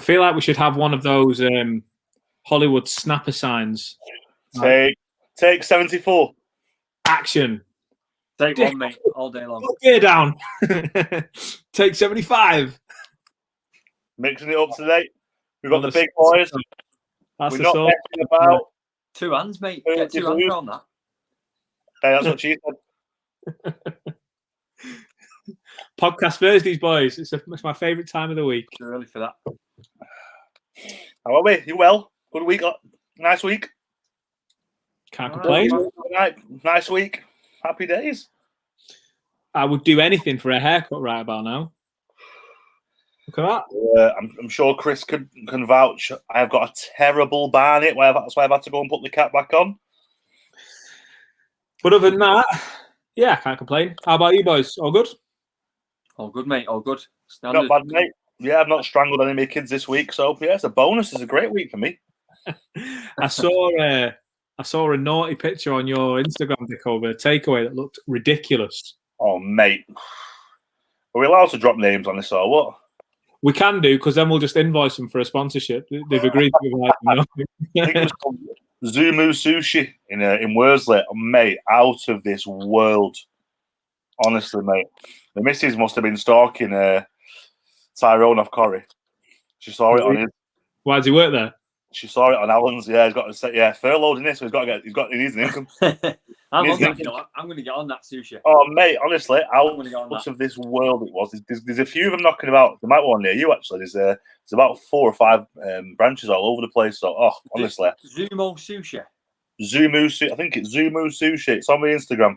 I feel like we should have one of those Hollywood snapper signs. Take 74. Action. Take one, mate, all day long. Gear down. Take 75. Mixing it up today. We've got the big boys. That's We're not messing about. 2 hands, mate. Get 2 hands on that. Hey, that's what she said. Podcast Thursdays, boys. It's my favourite time of the week. Too early for that. How are we? You well? Good week. Nice week. Can't complain. Nice week. Happy days. I would do anything for a haircut right about now. Look at that. I'm sure Chris can vouch. I've got a terrible barnet. That's why I've had to go and put the cap back on. But other than that, yeah, can't complain. How about you boys? All good? All good, mate. All good. Standard. Not bad, mate. Yeah, I've not strangled any of my kids this week, so yeah, it's a bonus. It's a great week for me. I saw a naughty picture on your Instagram, Dick, over a takeaway that looked ridiculous. Oh, mate. Are we allowed to drop names on this or what? We can do, because then we'll just invoice them for a sponsorship. They've agreed to provide. It was Zumu Sushi in Worsley. Mate, out of this world. Honestly, mate. The missus must have been stalking Tyrone off Corrie. She saw it on his. Why does he work there? She saw it on Alan's. Yeah, he's got to say, furloughed in this, so he needs an income. I'm going to get on that sushi. Oh, mate, honestly, out of this world it was. There's a few of them knocking about. There might be one near you, actually. There's about 4 or 5 branches all over the place. So, honestly. Zumo Sushi. Zumu Sushi. I think it's Zumu Sushi. It's on my Instagram.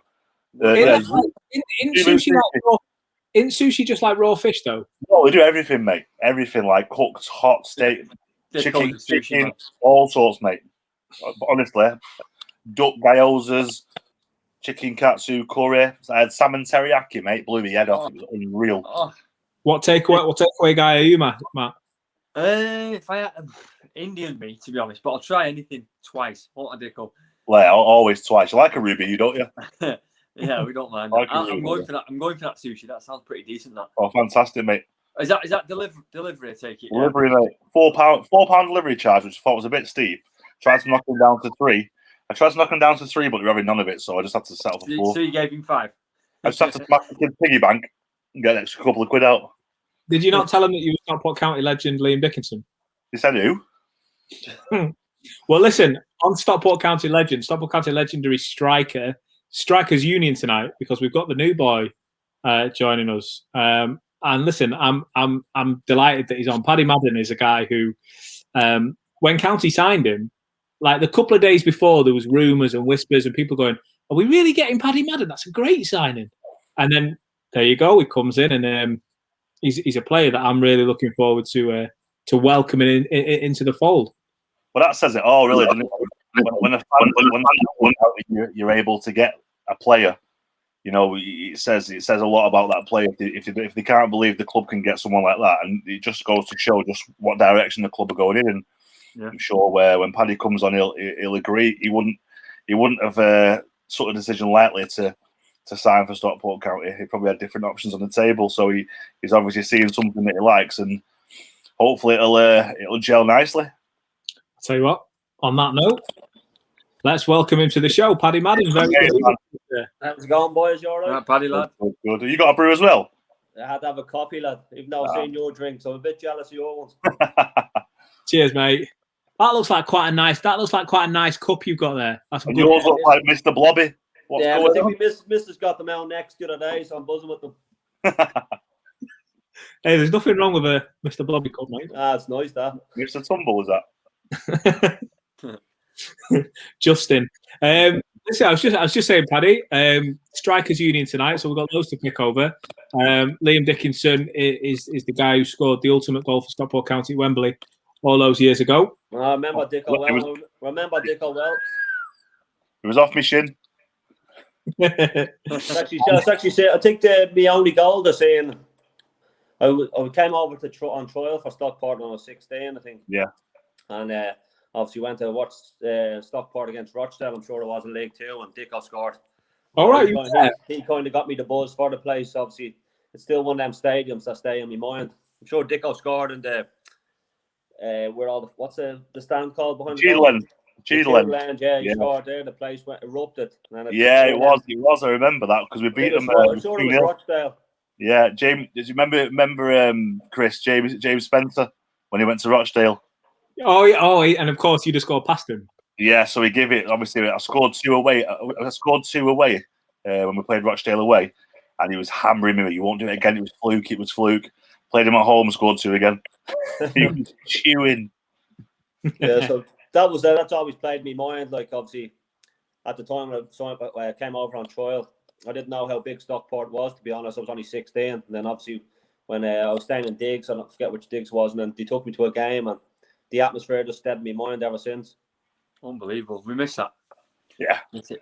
Isn't sushi just like raw fish, though? No, they do everything, mate. Everything, like cooked, hot, steak, chicken, all sorts, mate. But honestly, duck gyozas, chicken katsu curry. I had salmon teriyaki, mate. Blew my head off. It was unreal. What takeaway guy are you, Matt? If I had Indian meat, to be honest, but I'll try anything twice. What a dickle. Well, always twice. You like a ruby, you don't you? Yeah, we don't mind. I'm going for that. I'm going for that sushi. That sounds pretty decent. That. Oh, fantastic, mate. Is that delivery? I take it. Delivery, mate. £4 delivery charge, which I thought was a bit steep. Tried to knock him down to 3. I tried to knock him down to 3, but we were having none of it, so I just had to settle for 4. So you gave him 5. I just had to smash the kid's piggy bank and get an extra couple of quid out. Did you not tell him that you were Stockport County legend Liam Dickinson? You said who? Well, listen, on Stockport County legendary Strikers Union tonight, because we've got the new boy joining us. And listen, I'm delighted that he's on. Paddy Madden is a guy who, when County signed him, like the couple of days before, there was rumours and whispers and people going, "Are we really getting Paddy Madden? That's a great signing." And then there you go, he comes in, and he's a player that I'm really looking forward to welcoming into the fold. Well, that says it all, really. When you're able to get a player, you know, it says a lot about that player. If they can't believe the club can get someone like that, and it just goes to show just what direction the club are going in. And yeah. I'm sure when Paddy comes on, he'll agree. He wouldn't have sort of decision lightly to sign for Stockport County. He probably had different options on the table, so he's obviously seeing something that he likes, and hopefully it'll gel nicely. I'll tell you what. On that note, let's welcome him to the show, Paddy Madden. How's it going, boys? You all right? Paddy, lad. Good. You got a brew as well? I had to have a coffee, lad. Even though I've seen your drinks, I'm a bit jealous of your ones. Cheers, mate. That looks like quite a nice cup you've got there. That's and yours look like Mr. Blobby. What's going on? Mrs. got them out next the other day, so I'm buzzing with them. Hey, there's nothing wrong with a Mr. Blobby cup, mate. It's nice, that. Mr. Tumble, is that? Justin. Listen, I was just saying, Paddy, Strikers Union tonight, so we've got those to pick over. Liam Dickinson is the guy who scored the ultimate goal for Stockport County at Wembley all those years ago. I remember Dick well. It was off my shin. That's actually I think the only goal they're saying. I came over on trial for Stockport when I was 16, I think. Yeah. And obviously went to watch Stockport against Rochdale. I'm sure it was in League 2, and Dicko scored. All right. He kind of got me the buzz for the place. Obviously, it's still one of them stadiums that stay in my mind. I'm sure Dicko scored in the where all the what's the stand called behind the Cheadland. Yeah, he scored there. The place went erupted. And It was. I remember that because we beat them. I'm sure it was Rochdale. Yeah, James. Did you remember Chris James Spencer when he went to Rochdale? And of course you just go past him. Yeah, so he gave it. Obviously, I scored 2 away. I scored 2 away when we played Rochdale away, and he was hammering me. You won't do it again. It was fluke. Played him at home, scored 2 again. He was chewing. Yeah, so that's always played in my mind. Like obviously, at the time when I came over on trial, I didn't know how big Stockport was. To be honest, I was only 16. And then obviously, when I was staying in Diggs, I don't forget which Diggs was, and then they took me to a game, and the atmosphere just stayed in my mind ever since. Unbelievable. We miss that. Yeah. That's it.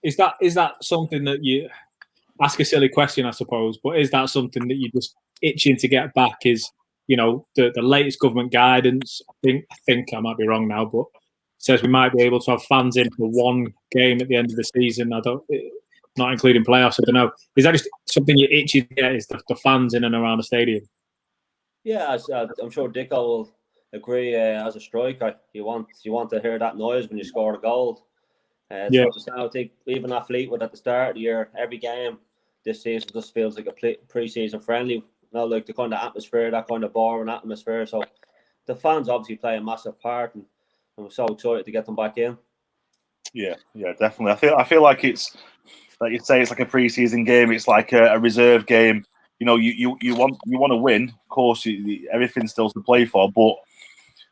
Is that something that you ask a silly question, I suppose, but is that something that you're just itching to get back? Is the latest government guidance? I think I might be wrong now, but says we might be able to have fans in for 1 game at the end of the season. Not including playoffs. I don't know. Is that just something you're itching to get? Is the fans in and around the stadium? Yeah, I'm sure Dicko will agree. As a striker, you want to hear that noise when you score a goal. So just now, I think even at Fleetwood at the start of the year, every game this season just feels like a pre-season friendly. Like the kind of atmosphere, that kind of boring atmosphere. So the fans obviously play a massive part, and I'm so excited to get them back in. Yeah, definitely. I feel like it's like you say, it's like a pre-season game. It's like a reserve game. You want to win. Of course, everything's still to play for, but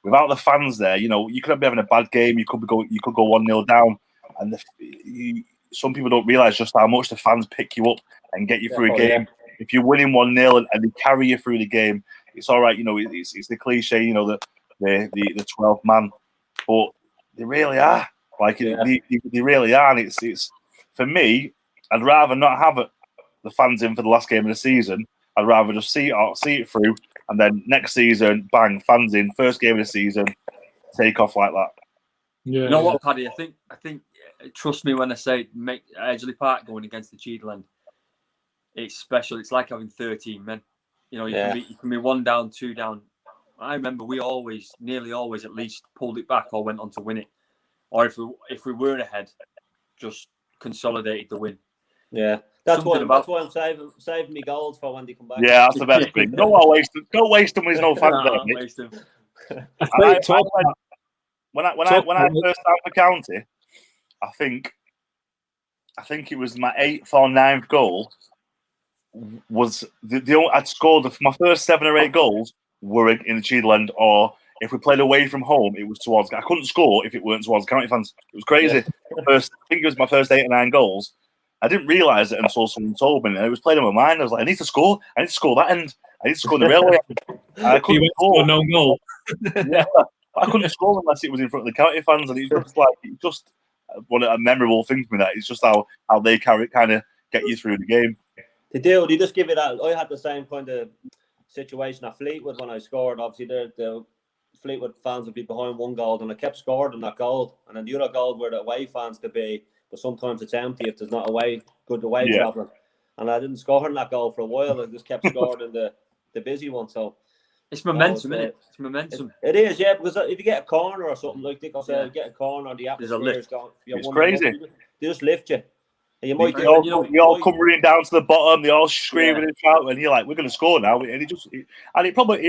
without the fans there, you could be having a bad game. You could go 1-0 down, and some people don't realise just how much the fans pick you up and get you through a game. If you're winning 1-0 and they carry you through the game, it's all right. It's the cliche. The 12th man, but they really are. They really are. And it's for me. I'd rather not have the fans in for the last game of the season. I'd rather just see it through, and then next season, bang, fans in, first game of the season, take off like that. Yeah. You know what, Paddy? I think. Trust me when I say make Edgley Park going against the Cheadland. It's special. It's like having 13 men. You can be 1 down, 2 down. I remember we nearly always at least pulled it back or went on to win it, or if we were ahead, just consolidated the win. Yeah, that's why I'm saving me goals for when they come back. Yeah, that's the best thing. Don't waste them when there's no fans there. Waste them. When I first started for county, I think it was my 8th or 9th goal. Was I'd scored my first 7 or 8 goals were in the Cheadland, or if we played away from home, it was towards. I couldn't score if it weren't towards county fans. It was crazy. Yeah. I think it was my first 8 or 9 goals. I didn't realise it until someone told me, and it was playing in my mind. I was like, I need to score that end. I need to score in the railway. I couldn't score. No goal. Yeah, I couldn't score unless it was in front of the county fans, and it's just one a memorable thing for me. That it's just how they kind of get you through the game. They do. They just give it out. I had the same kind of situation at Fleetwood when I scored. Obviously, the Fleetwood fans would be behind 1 goal, and I kept scoring that goal. And then the other goal where the away fans could be, but sometimes it's empty if there's not good away travelling. And I didn't score in that goal for a while. I just kept scoring in the busy one. So it's momentum, isn't it? It's momentum. It is, yeah. Because if you get a corner or something, like Dick said, get a corner, the atmosphere is going. It's crazy. They just lift you. And you all come running down to the bottom. They all screaming and shouting, and you're like, "We're going to score now!" And it probably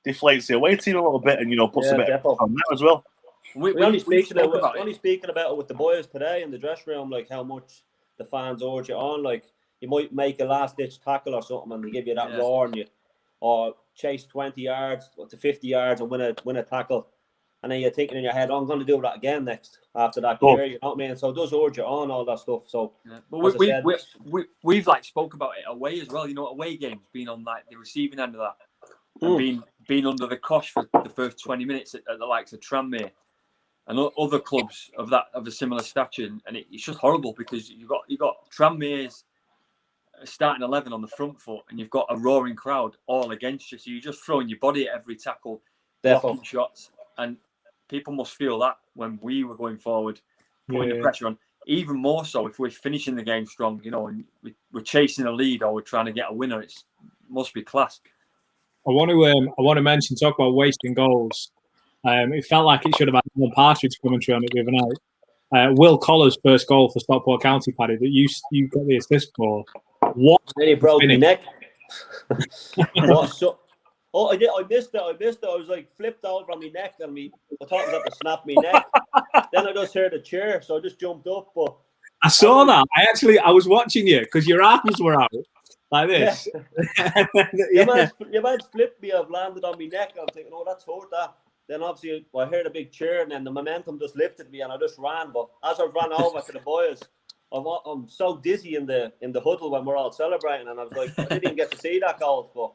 deflates the away team a little bit, and puts a bit on that as well. We're only speaking about it with the boys today in the dressing room, like how much the fans urge you on. Like you might make a last-ditch tackle or something, and they give you that roar, and or chase 20 yards to 50 yards and win a tackle, and then you're thinking in your head, "I'm going to do that again next after that year." You know what I mean? So it does urge you on all that stuff. So, but we've spoke about it away as well. Away games being on the receiving end of that, and being under the cosh for the first 20 minutes at the likes of Tranmere and other clubs of a similar stature, and it's just horrible because you got Tranmere's starting 11 on the front foot, and you've got a roaring crowd all against you. So you're just throwing your body at every tackle, blocking shots, and people must feel that when we were going forward, putting the pressure on. Even more so if we're finishing the game strong, and we're chasing a lead or we're trying to get a winner. It must be class. I want to mention, talk about wasting goals. It felt like it should have had more Partridge commentary on it the other night. Will Collar's first goal for Stockport County, Paddy, that you got the assist for. What? Then he broke my neck. What? So, oh, I did. I missed it. I was like flipped over on my neck, and I thought I was about to snap my neck. Then I just heard a cheer, so I just jumped up. But I saw that. I was watching you because your arms were out like this. Yeah. Your man's flipped me. I've landed on my neck. I'm thinking, oh, that's hurt that. Then obviously I heard a big cheer, and then the momentum just lifted me, and I just ran. But as I ran over to the boys, I'm so dizzy in the huddle when we're all celebrating, and I was like, I didn't even get to see that goal. But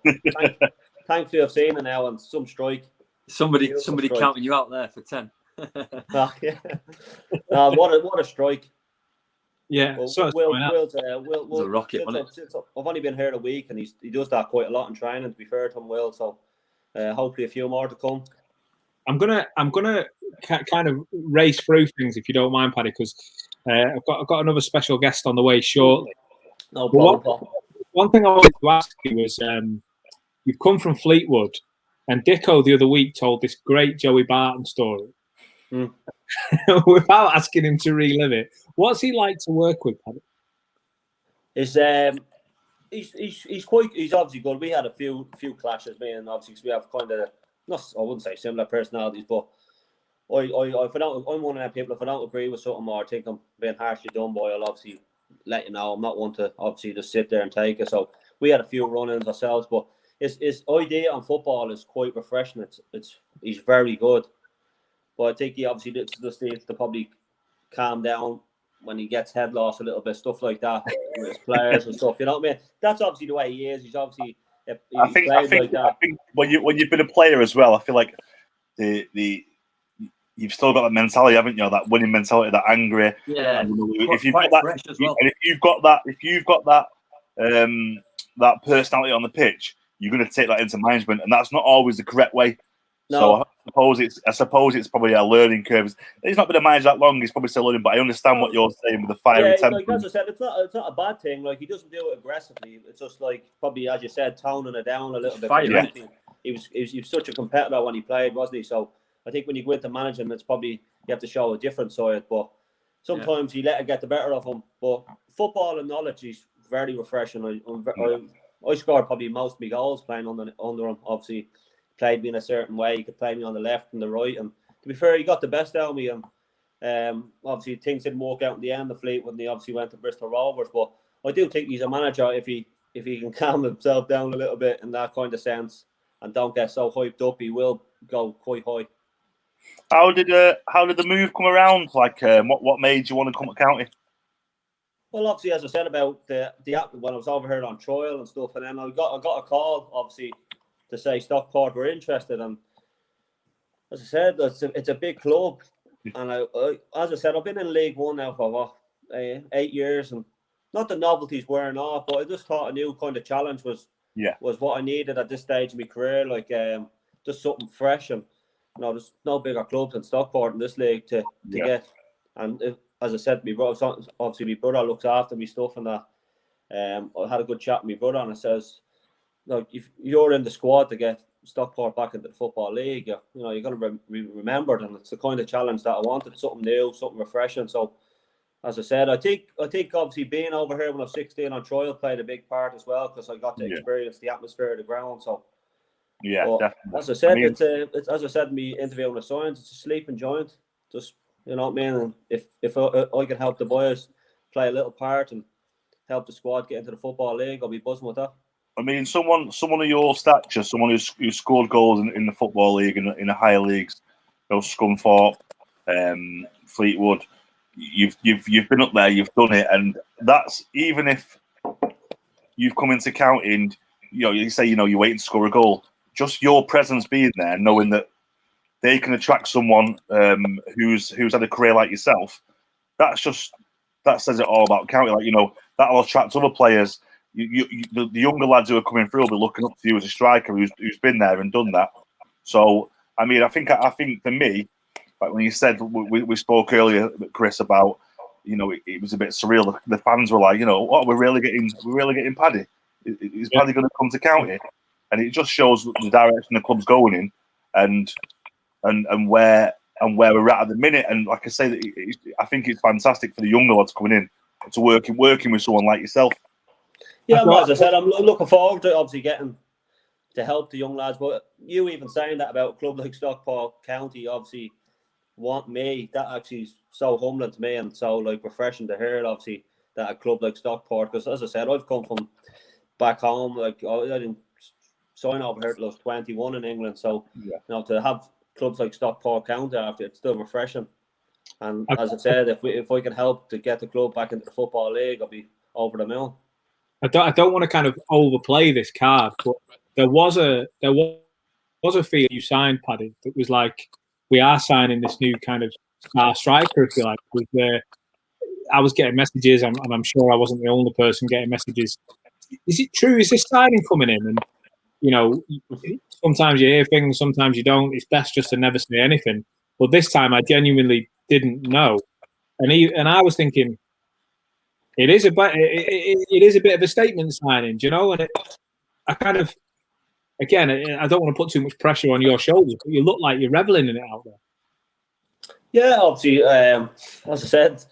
thankfully I've seen it now, and some strike. Somebody counting you out there for 10. Yeah. What a strike. Yeah, well, so Will's a rocket, wasn't it? I've only been here a week, and he does that quite a lot in training, to be fair to him, Will. So hopefully a few more to come. I'm gonna kind of race through things if you don't mind, Paddy, because I've got another special guest on the way shortly. No problem. One thing I wanted to ask you was, you've come from Fleetwood, and Dicko the other week told this great Joey Barton story. Without asking him to relive it. What's he like to work with, Paddy? He's obviously good. We had a few clashes, me, and obviously we have kind of, I wouldn't say similar personalities, but I'm one of them people. If I don't agree with something or I think I'm being harshly done by, I'll obviously let you know. I'm not one to obviously just sit there and take it. So we had a few run-ins ourselves, but his idea on football is quite refreshing. He's very good, but I think he obviously just needs to probably calm down when he gets head loss a little bit, stuff like that with his players and stuff. You know what I mean? That's obviously the way he is. He's obviously. I think when you've been a player as well, I feel like you've still got that mentality, haven't you? That winning mentality, that angry. Yeah. If you've got that, that personality on the pitch, you're going to take that into management, and that's not always the correct way. No. So I suppose it's probably a learning curve. He's not been a manager that long. He's probably still learning, but I understand what you're saying with the fiery temper. Like as I said, it's not a bad thing. Like, he doesn't do it aggressively. It's just like probably, as you said, toning it down a little bit. Yeah. He was such a competitor when he played, wasn't he? So I think when you go into managing, it's probably you have to show a different side. But sometimes you let it get the better of him. But football and knowledge is very refreshing. I scored probably most of my goals playing under him. Obviously, played me in a certain way. He could play me on the left and the right. And to be fair, he got the best out of me. And obviously, things didn't work out in the end of Fleetwood, and he obviously went to Bristol Rovers. But I do think he's a manager if he can calm himself down a little bit in that kind of sense and don't get so hyped up, he will go quite high. How did the move come around? Like, what made you want to come to County? Well, obviously, as I said about the when I was over here on trial and stuff, and then I got a call, obviously, to say Stockport were interested, and as I said, it's a big club, and as I said, I've been in League One now for 8 years, and not the novelties wearing off, but I just thought a new kind of challenge was what I needed at this stage of my career, like just something fresh, and there's no bigger club than Stockport in this league to get, and as I said, my brother, obviously my brother looks after me stuff and that. I had a good chat with my brother, and it says, if you're in the squad to get Stockport back into the Football League, you're going to be remembered, and it's the kind of challenge that I wanted, something new, something refreshing. So, as I said, I think obviously being over here when I was 16 on trial played a big part as well, because I got to experience the atmosphere of the ground. So, definitely. As I said, it's as I said in my interview with Science, it's a sleeping joint. Just, you know what I mean? And if I can help the boys play a little part and help the squad get into the Football League, I'll be buzzing with that. I mean, someone of your stature, someone who scored goals in the Football League and in the higher leagues, Scunthorpe, Fleetwood, you've been up there, you've done it, and that's even if you've come into County and you say you're waiting to score a goal, just your presence being there, knowing that they can attract someone who's had a career like yourself, that says it all about County. Like, that'll attract other players. The younger lads who are coming through will be looking up to you as a striker who's been there and done that. So, I mean, I think for me, like when you said we spoke earlier, Chris, about it was a bit surreal. The fans were like, what, we're really getting Paddy. Is Paddy going to come to County? and it just shows the direction the club's going in, and where we're at the minute. And like I say, I think it's fantastic for the younger lads coming in to working with someone like yourself. Yeah, as I said, I'm looking forward to obviously getting to help the young lads. But you even saying that about a club like Stockport County, obviously want me, that actually is so humbling to me and so like refreshing to hear, obviously, that a club like Stockport, because as I said, I've come from back home, like I didn't sign over here till I was 21 in England, so you know, to have clubs like Stockport County after, it's still refreshing. And as I said, if we can help to get the club back into the football league, I'll be over the moon. I don't want to kind of overplay this card, but there was a fee you signed, Paddy, that was like, we are signing this new kind of star striker, if you like. I was getting messages, and I'm sure I wasn't the only person getting messages. Is it true? Is this signing coming in? And you know, sometimes you hear things, sometimes you don't. It's best just to never say anything. But this time, I genuinely didn't know, and I was thinking, it is a bit of a statement signing, do you know? And I kind of, again, I don't want to put too much pressure on your shoulders, but you look like you're reveling in it out there. Yeah, obviously, as I said,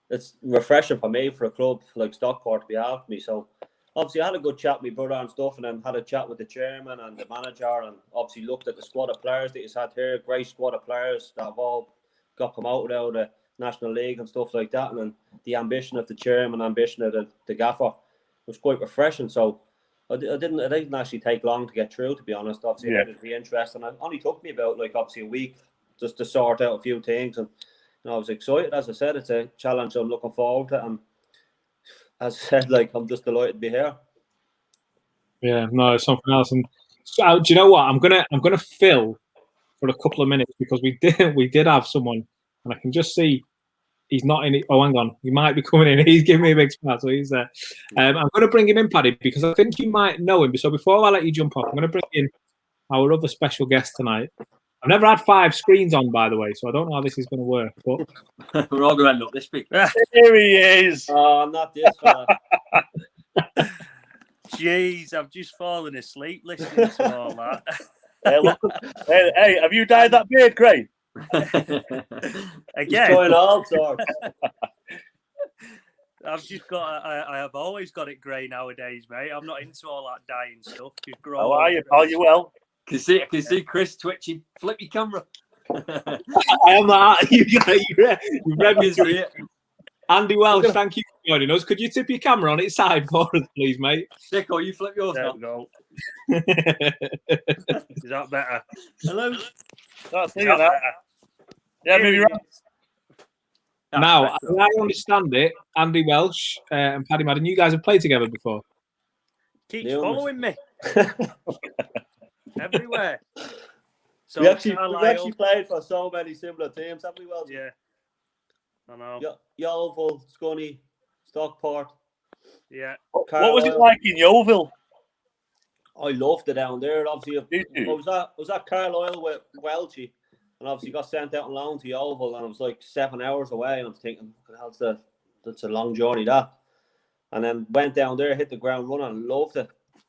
it's refreshing for me for a club like Stockport to be after me. So obviously I had a good chat with my brother and stuff, and then had a chat with the chairman and the manager, and obviously looked at the squad of players that he's had here, great squad of players that have all got promoted out of the National League and stuff like that, and then the ambition of the chairman, ambition of the gaffer was quite refreshing. So it didn't actually take long to get through, to be honest. Obviously, it was interesting. It only took me about obviously a week just to sort out a few things, and I was excited. As I said, it's a challenge I'm looking forward to, and as I said, I'm just delighted to be here. Yeah, no, it's something else. And so, do you know what? I'm gonna fill for a couple of minutes, because we did have someone, and I can just see he's not in it. Oh, hang on, he might be coming in. He's giving me a big smile, so he's there. I'm going to bring him in, Paddy, because I think you might know him. So before I let you jump off, I'm going to bring in our other special guest tonight. I've never had 5 screens on, by the way, so I don't know how this is going to work. But we're all going to end up this big. Here he is. Oh, not this fella. Jeez, I've just fallen asleep listening to all that. Hey, have you dyed that beard, Craig? Again, going all sorts. I've just got. I have always got it grey nowadays, mate. I'm not into all that dyeing stuff. Just grow. How are you? Are you well? I can see Chris twitching. Flip your camera. I am not. You read me through it. Andy Welsh, thank you for joining us. Could you tip your camera on its side for us, please, mate? Dicko, you flip yours now. Go. Is that better? Hello. That's better. Yeah, maybe right. Now, as I understand it, Andy Welsh and Paddy Madden, you guys have played together before. Keeps following me everywhere. So we actually played for so many similar teams, haven't we, Welsh? Yeah. I know. Yeovil, Scunny, Stockport. Yeah. What was it like in Yeovil? I loved it down there. Obviously, I was at Carlisle with Welchie, and obviously got sent out on loan to Yeovil, and it was like 7 hours away, and I'm thinking, that's a long journey, that. And then went down there, hit the ground running, and loved it.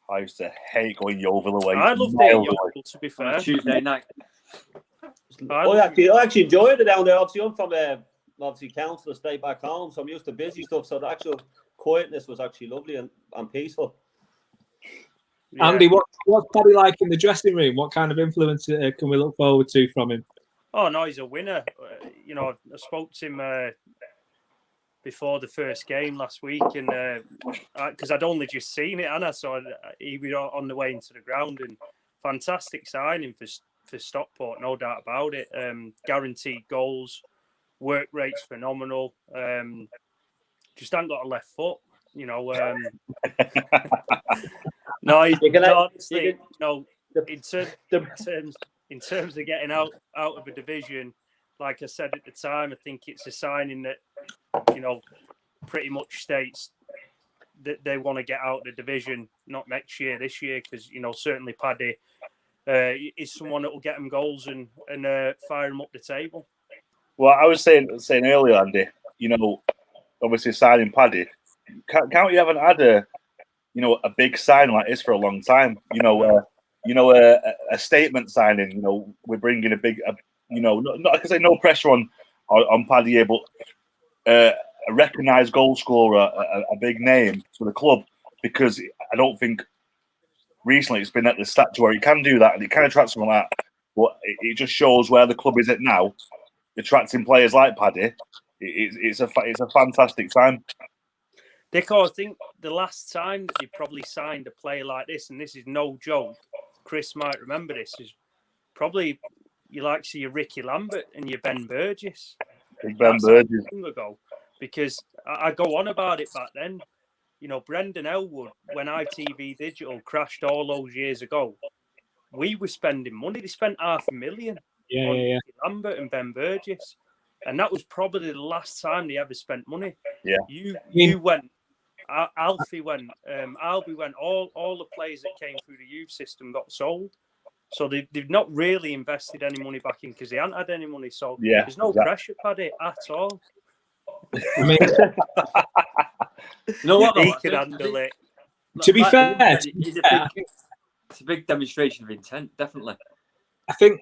I used to hate going Yeovil away. I loved it, Yeovil, to be fair. Tuesday night. I actually enjoyed it down there. Obviously, I'm from council estate back home, so I'm used to busy stuff. So the actual quietness was actually lovely and peaceful. Yeah. Andy, what's Paddy like in the dressing room? What kind of influence can we look forward to from him? Oh no, he's a winner. I spoke to him before the first game last week, and because I'd only just seen it, Anna, so he was on the way into the ground, and fantastic signing for Stockport, no doubt about it. Guaranteed goals, work rate's phenomenal. Just ain't got a left foot, No, honestly, in terms of getting out of a division, like I said at the time, I think it's a signing that, pretty much states that they want to get out of the division, not next year, this year, because, certainly Paddy is someone that will get them goals and fire them up the table. Well, I was saying earlier, Andy, obviously signing Paddy, County haven't had a big sign like this for a long time. A statement signing. We're bringing a big, not like I say, no pressure on Paddy here, but a recognised goal scorer, a big name for the club, because I don't think recently it's been at the stature where he can do that, and it can attract someone like that. But it just shows where the club is at now, attracting players like Paddy. It's a fantastic time. Dick, I think the last time that they probably signed a player like this, and this is no joke, Chris might remember this, is probably you like to see your Ricky Lambert and your Ben Burgess. Big Ben Burgess. Ago, because I go on about it back then. Brendan Elwood, when ITV Digital crashed all those years ago, we were spending money. They spent $500,000 on Ricky Lambert and Ben Burgess. And that was probably the last time they ever spent money. Yeah. You went, Alfie went, Albie went, all the players that came through the youth system got sold. So they've not really invested any money back in because they hadn't had any money. So there's no pressure, Paddy, at all. I mean, you know what? He can handle it. To be fair, it's a big demonstration of intent, definitely. I think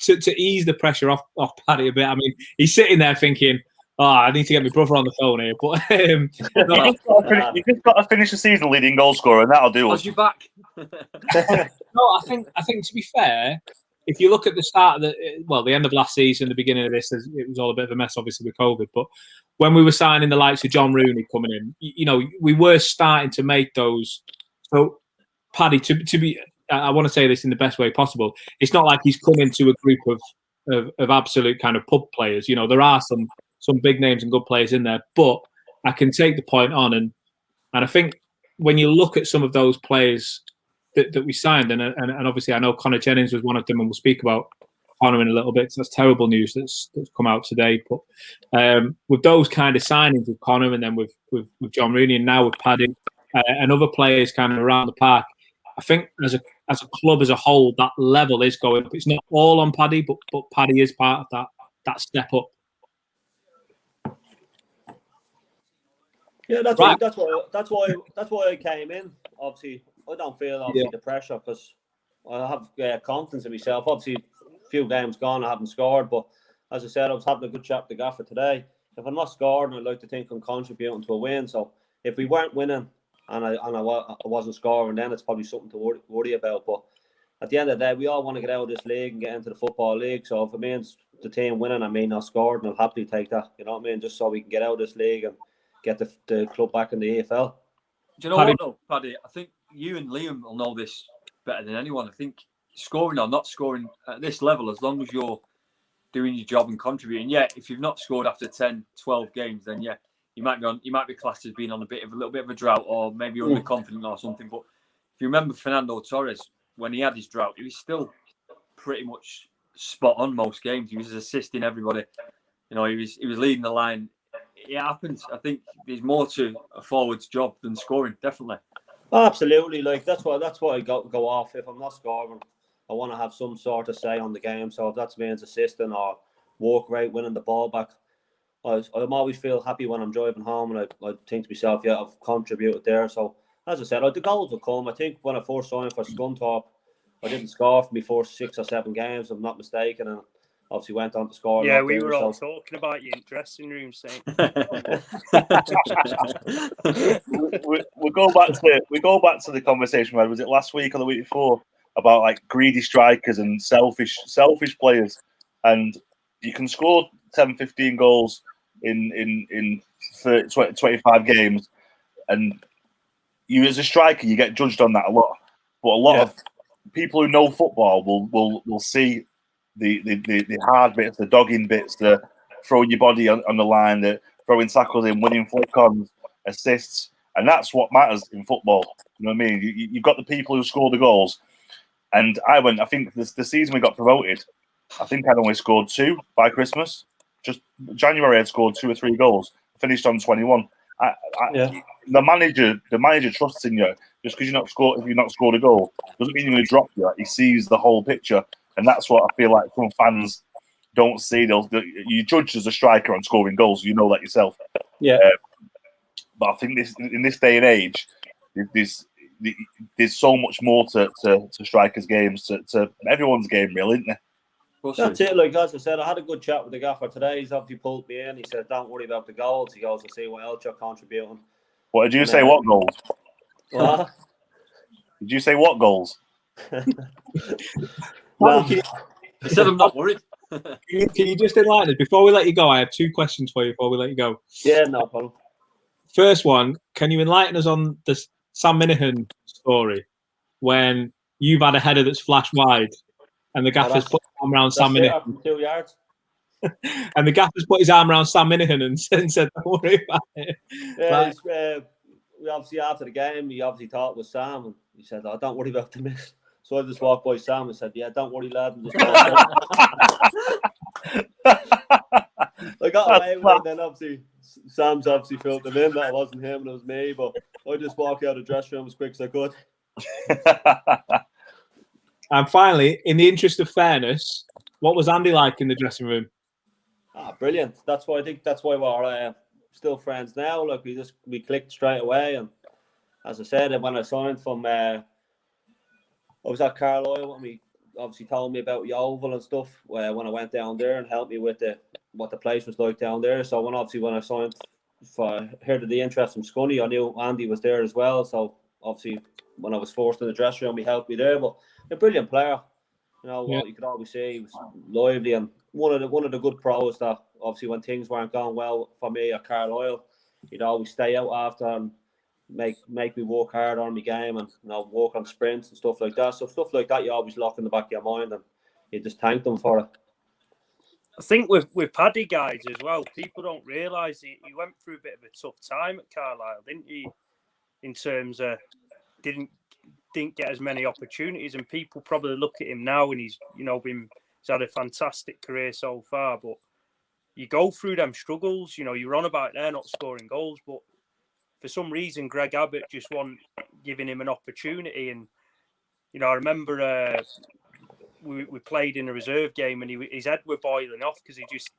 to ease the pressure off Paddy a bit. I mean, he's sitting there thinking, I need to get my brother on the phone here. But you just got to finish the season leading goal scorer, and that'll do us. You back? No, I think to be fair, if you look at the start of the end of last season, the beginning of this, it was all a bit of a mess, obviously with COVID. But when we were signing the likes of John Rooney coming in, we were starting to make those. So Paddy, to be, I want to say this in the best way possible. It's not like he's come into a group of absolute kind of pub players. There are some big names and good players in there, but I can take the point on, and I think when you look at some of those players that we signed, and obviously I know Connor Jennings was one of them, and we'll speak about Connor in a little bit. So that's terrible news that's come out today. But with those kind of signings with Connor, and then with John Rooney, and now with Paddy and other players kind of around the park, I think as a club as a whole, that level is going up. It's not all on Paddy, but Paddy is part of that step up. Yeah, that's right. That's why I came in. Obviously, I don't feel the pressure because I have confidence in myself. Obviously, a few games gone, I haven't scored, but as I said, I was having a good chat with the gaffer today. If I'm not scoring, I'd like to think I'm contributing to a win. So if we weren't winning and I wasn't scoring, then it's probably something to worry about. But at the end of the day, we all want to get out of this league and get into the Football League. So if it means the team winning, I may not score, and I'll happily take that. You know what I mean? Just so we can get out of this league and get the club back in the EFL. Do you know what though, Paddy? I think you and Liam will know this better than anyone. I think scoring or not scoring at this level, as long as you're doing your job and contributing, if you've not scored after 10, 12 games, then you might be classed as being on a little bit of a drought, or maybe underconfident or something. But if you remember Fernando Torres, when he had his drought, he was still pretty much spot on most games. He was assisting everybody. He was leading the line. It happens. I think there's more to a forward's job than scoring, definitely. Absolutely, that's why I go off. If I'm not scoring, I want to have some sort of say on the game. So if that means assisting or work rate, winning the ball back, I'm always feel happy when I'm driving home, and I think to myself, I've contributed there. So as I said, the goals will come. I think when I first signed for Scunthorpe, I didn't score for my first 6 or 7 games, if I'm not mistaken, and obviously went on to score. Yeah, we were all talking about you in dressing room, saying we go back to the conversation we had. Was it last week or the week before about like greedy strikers and selfish players? And you can score 10, 15 goals in 30, 20, 25 games, and you as a striker you get judged on that a lot. But a lot of people who know football will see the hard bits, the dogging bits, the throwing your body on the line, the throwing tackles in, winning flick-ons, assists, and that's what matters in football. You know what I mean? You've got the people who score the goals, and I think the season we got promoted, I think I'd only scored 2 by Christmas. Just January, I'd scored 2 or 3 goals. Finished on 21. The manager trusts in you. Just because if you're not scored a goal, doesn't mean you're going to drop you. He sees the whole picture. And that's what I feel like some fans don't see. You judge as a striker on scoring goals. You know that yourself. Yeah. But I think in this day and age, there's so much more to strikers' games, to everyone's game, really, isn't there? That's it. Like as I said, I had a good chat with the gaffer today. He's obviously pulled me in. He said, "Don't worry about the goals." He goes, "I'll see what else you're contributing." What did you say? What goals? What? Did you say what goals? No. He said, "I'm not worried." Can you just enlighten us before we let you go? I have 2 questions for you before we let you go. Yeah, no problem. First one, can you enlighten us on the Sam Minahan story when you've had a header that's flashed wide and the gaffer's put his arm around Sam Minahan? From 2 yards. And the gaffer's put his arm around Sam Minahan and said, "Don't worry about it." Yeah, we obviously after the game, he obviously thought it was Sam, and he said, "Oh, don't worry about the miss." So I just walked by Sam and said, "Yeah, don't worry, lad." And just I got away with it, and then obviously Sam's obviously filled them in. That wasn't him, and it was me. But I just walked out of the dressing room as quick as I could. And finally, in the interest of fairness, what was Andy like in the dressing room? Brilliant. That's why I think that's why we're still friends now. Like we clicked straight away, and as I said, when I signed from, I was at Carlisle when he obviously told me about Yeovil and stuff. When I went down there and helped me with what the place was like down there. So when I signed, heard of the interest from Scunny, I knew Andy was there as well. So obviously when I was forced in the dressing room, he helped me there. But a brilliant player. You know, what you could always say, he was lively and one of the good pros that obviously when things weren't going well for me at Carlisle, he'd always stay out after and make me work hard on my game and work on sprints and stuff like that. So stuff like that you always lock in the back of your mind and you just thank them for it. I think with Paddy guys as well, people don't realise he went through a bit of a tough time at Carlisle, didn't he? In terms of didn't get as many opportunities, and people probably look at him now and he's had a fantastic career so far. But you go through them struggles, you're on about there not scoring goals, but for some reason Greg Abbott just wasn't giving him an opportunity. And I remember we played in a reserve game and his head were boiling off because he just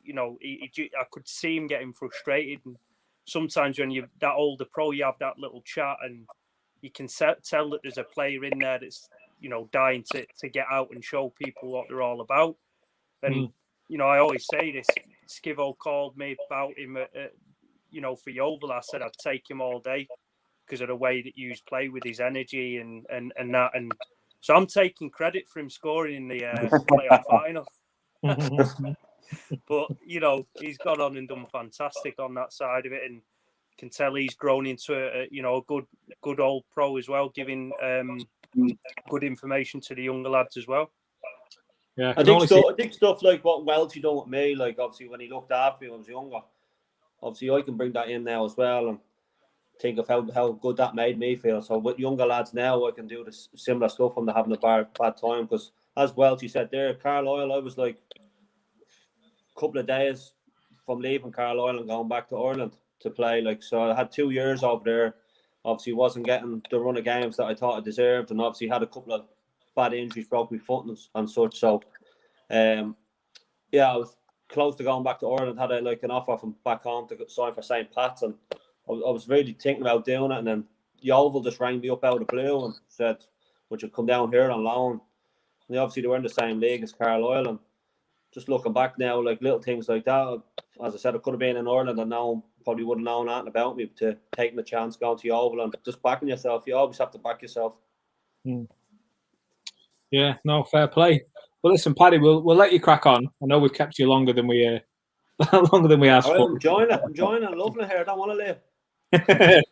I could see him getting frustrated. And sometimes when you're that older pro, you have that little chat and you can tell that there's a player in there that's dying to get out and show people what they're all about. And I always say this. Skivo called me about him for Yeovil. I said I'd take him all day because of the way that you play with his energy and that. And so I'm taking credit for him scoring in the playoff final. But he's gone on and done fantastic on that side of it, and can tell he's grown into a good old pro as well, giving good information to the younger lads as well. Yeah, I think stuff like what Welsh he done with me, like obviously when he looked after me when I was younger, obviously I can bring that in now as well and think of how good that made me feel. So with younger lads now, I can do the similar stuff when they're having a bad time. Because as Welsh he said there, Carlisle, I was like a couple of days from leaving Carlisle and going back to Ireland to play. Like, so I had 2 years over there. Obviously wasn't getting the run of games that I thought I deserved, and obviously had a couple of bad injuries, broke my foot and such. So I was close to going back to Ireland. Had an offer from back home to sign for St. Pat's, and I was really thinking about doing it. And then Yeovil just rang me up out of the blue and said, "Would you come down here on loan?" And obviously they were in the same league as Carlisle, and just looking back now, like little things like that. As I said, I could have been in Ireland and probably wouldn't know nothing about me, to taking the chance, going to Yeovil and just backing yourself. You always have to back yourself. Yeah, no, fair play. Well, listen, Paddy, we'll let you crack on. I know we've kept you longer than we asked for. I'm enjoying it. I'm loving it here. I don't want to leave.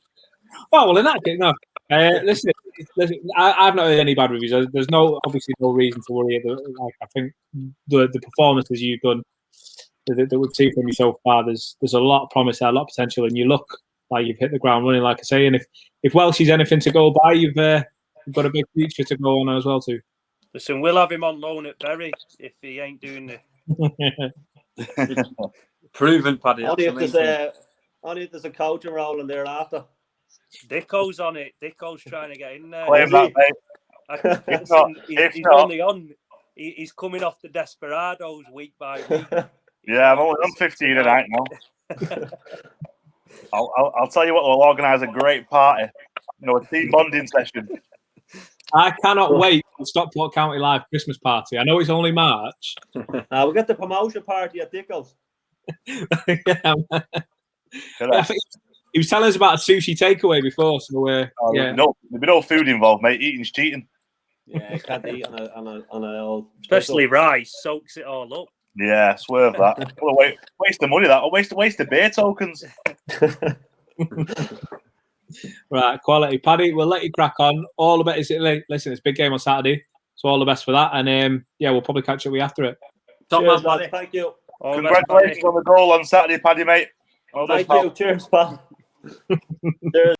Well, in that case, no. Listen, I've not heard any bad reviews. There's obviously no reason to worry. I think the performances you've done that we've seen from you so far, there's a lot of promise there, a lot of potential, and you look like you've hit the ground running, like I say. And if Welsh is anything to go by, you've got a big future to go on as well too. Listen, we'll have him on loan at Bury if he ain't doing it. Proven, Paddy. Only if there's a coaching role in there after. Dicko's on it. Dicko's trying to get in there. Claim that, mate. He's only on. He's coming off the Desperados week by week. Yeah, I'm 15 tonight now. I'll tell you what, we'll organise a great party a team bonding session. I cannot wait for the Stockport County Live Christmas party. I know it's only March. We'll get the promotion party at Dickles. Yeah, I think he was telling us about a sushi takeaway before, so there'll be no food involved, mate. Eating's cheating. Yeah, can't eat on an old. Especially rice soaks it all up. Yeah, swerve that. Well, waste of money. That or waste of beer tokens. Right, quality. Paddy, we'll let you crack on. All the best. Listen, it's a big game on Saturday, so all the best for that. And we'll probably catch up with you after it. Top Cheers, man, lads. Thank you. Congratulations on the goal on Saturday, Paddy, mate. Well done, Thank pal. you. Cheers, pal. Cheers.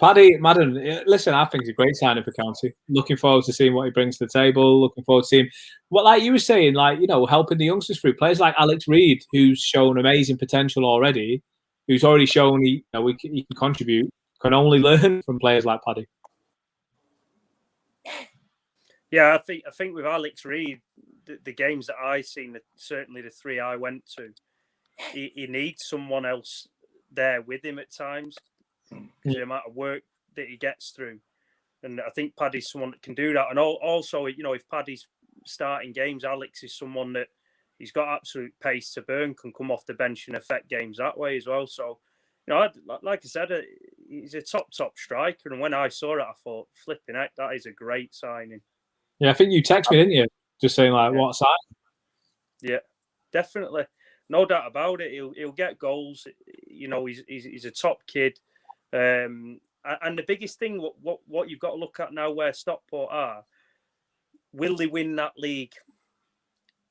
Paddy Madden, listen, I think it's a great signing for County. Looking forward to seeing what he brings to the table. Looking forward to seeing what, like you were saying, helping the youngsters through. Players like Alex Reid, who's shown amazing potential already, who's already shown he can contribute, can only learn from players like Paddy. Yeah, I think with Alex Reid, the games that I've seen, certainly the 3 I went to, he needs someone else there with him at times because the amount of work that he gets through. And I think Paddy's someone that can do that. And also, if Paddy's starting games, Alex is someone that he's got absolute pace to burn, can come off the bench and affect games that way as well. So, like I said, he's a top striker. And when I saw it, I thought, flipping heck, that is a great signing. Yeah, I think you texted me, didn't you? Just saying, what sign? Yeah, definitely. No doubt about it. He'll get goals. He's a top kid. And the biggest thing, what you've got to look at now, where Stockport are, will they win that league?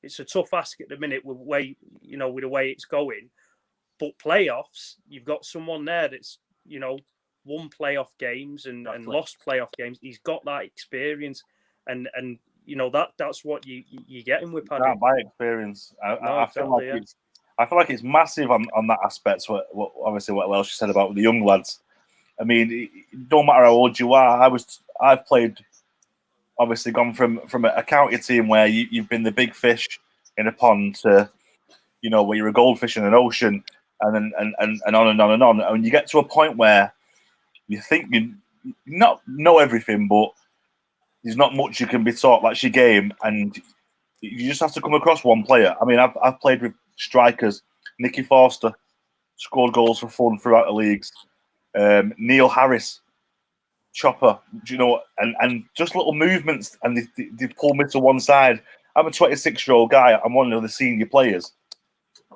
It's a tough ask at the minute with the way it's going. But playoffs, you've got someone there that's won playoff games and lost playoff games. He's got that experience, and that's what you're getting with Paddy. Can't buy experience. I feel like it's massive on that aspect. Obviously what Welsh said about the young lads. I mean, it don't matter how old you are. I've played, obviously gone from a county team where you've been the big fish in a pond to, where you're a goldfish in an ocean, and then and on and on and on. And you get to a point where you think you not know everything, but there's not much you can be taught. That's your game, and you just have to come across one player. I mean, I've played with strikers. Nicky Forster scored goals for fun throughout the leagues. Neil Harris, Chopper, and just little movements, and they pull me to one side. I'm a 26-year-old guy. I'm one of the senior players,